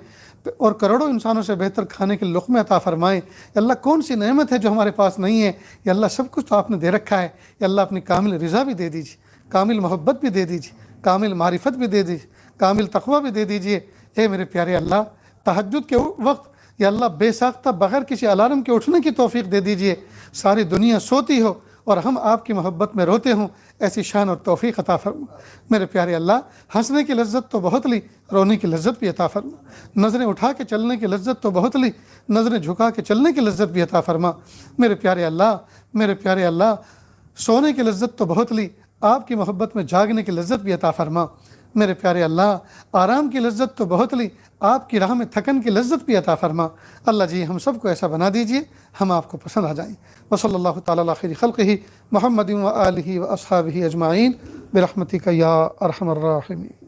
اور کروڑوں انسانوں سے بہتر کھانے کے لیے لقمے عطا فرمائے۔ یا اللہ کون سی نعمت ہے جو ہمارے پاس نہیں ہے؟ یا اللہ سب کچھ تو آپ نے دے رکھا ہے، یا اللہ اپنی کامل رضا بھی دے دیجیے، کامل محبت بھی دے دیجیے، کامل معرفت بھی دے دیجیے، کامل تقوی بھی دے دیجیے۔ اے میرے پیارے اللہ تہجد کے وقت یا اللہ بے ساختہ بغیر کسی الارم کے اٹھنے کی توفیق دے دیجیے۔ ساری دنیا سوتی ہو اور ہم آپ کی محبت میں روتے ہوں، ایسی شان اور توفیق عطا فرما۔ میرے پیارے اللہ، ہنسنے کی لذت تو بہت لی، رونے کی لذت بھی عطا فرما۔ نظریں اٹھا کے چلنے کی لذت تو بہت لی، نظریں جھکا کے چلنے کی لذت بھی عطا فرما۔ میرے پیارے اللہ، میرے پیارے اللہ، سونے کی لذت تو بہت لی، آپ کی محبت میں جاگنے کی لذت بھی عطا فرما۔ میرے پیارے اللہ، آرام کی لذت تو بہت لی، آپ کی راہ میں تھکن کی لذت بھی عطا فرما۔ اللہ جی ہم سب کو ایسا بنا دیجئے ہم آپ کو پسند آ جائیں۔ وصلی اللہ تعالی علی خیر خلقہ محمد و آلہ و اصحابہ اجمعین برحمتک یا ارحم الراحمین۔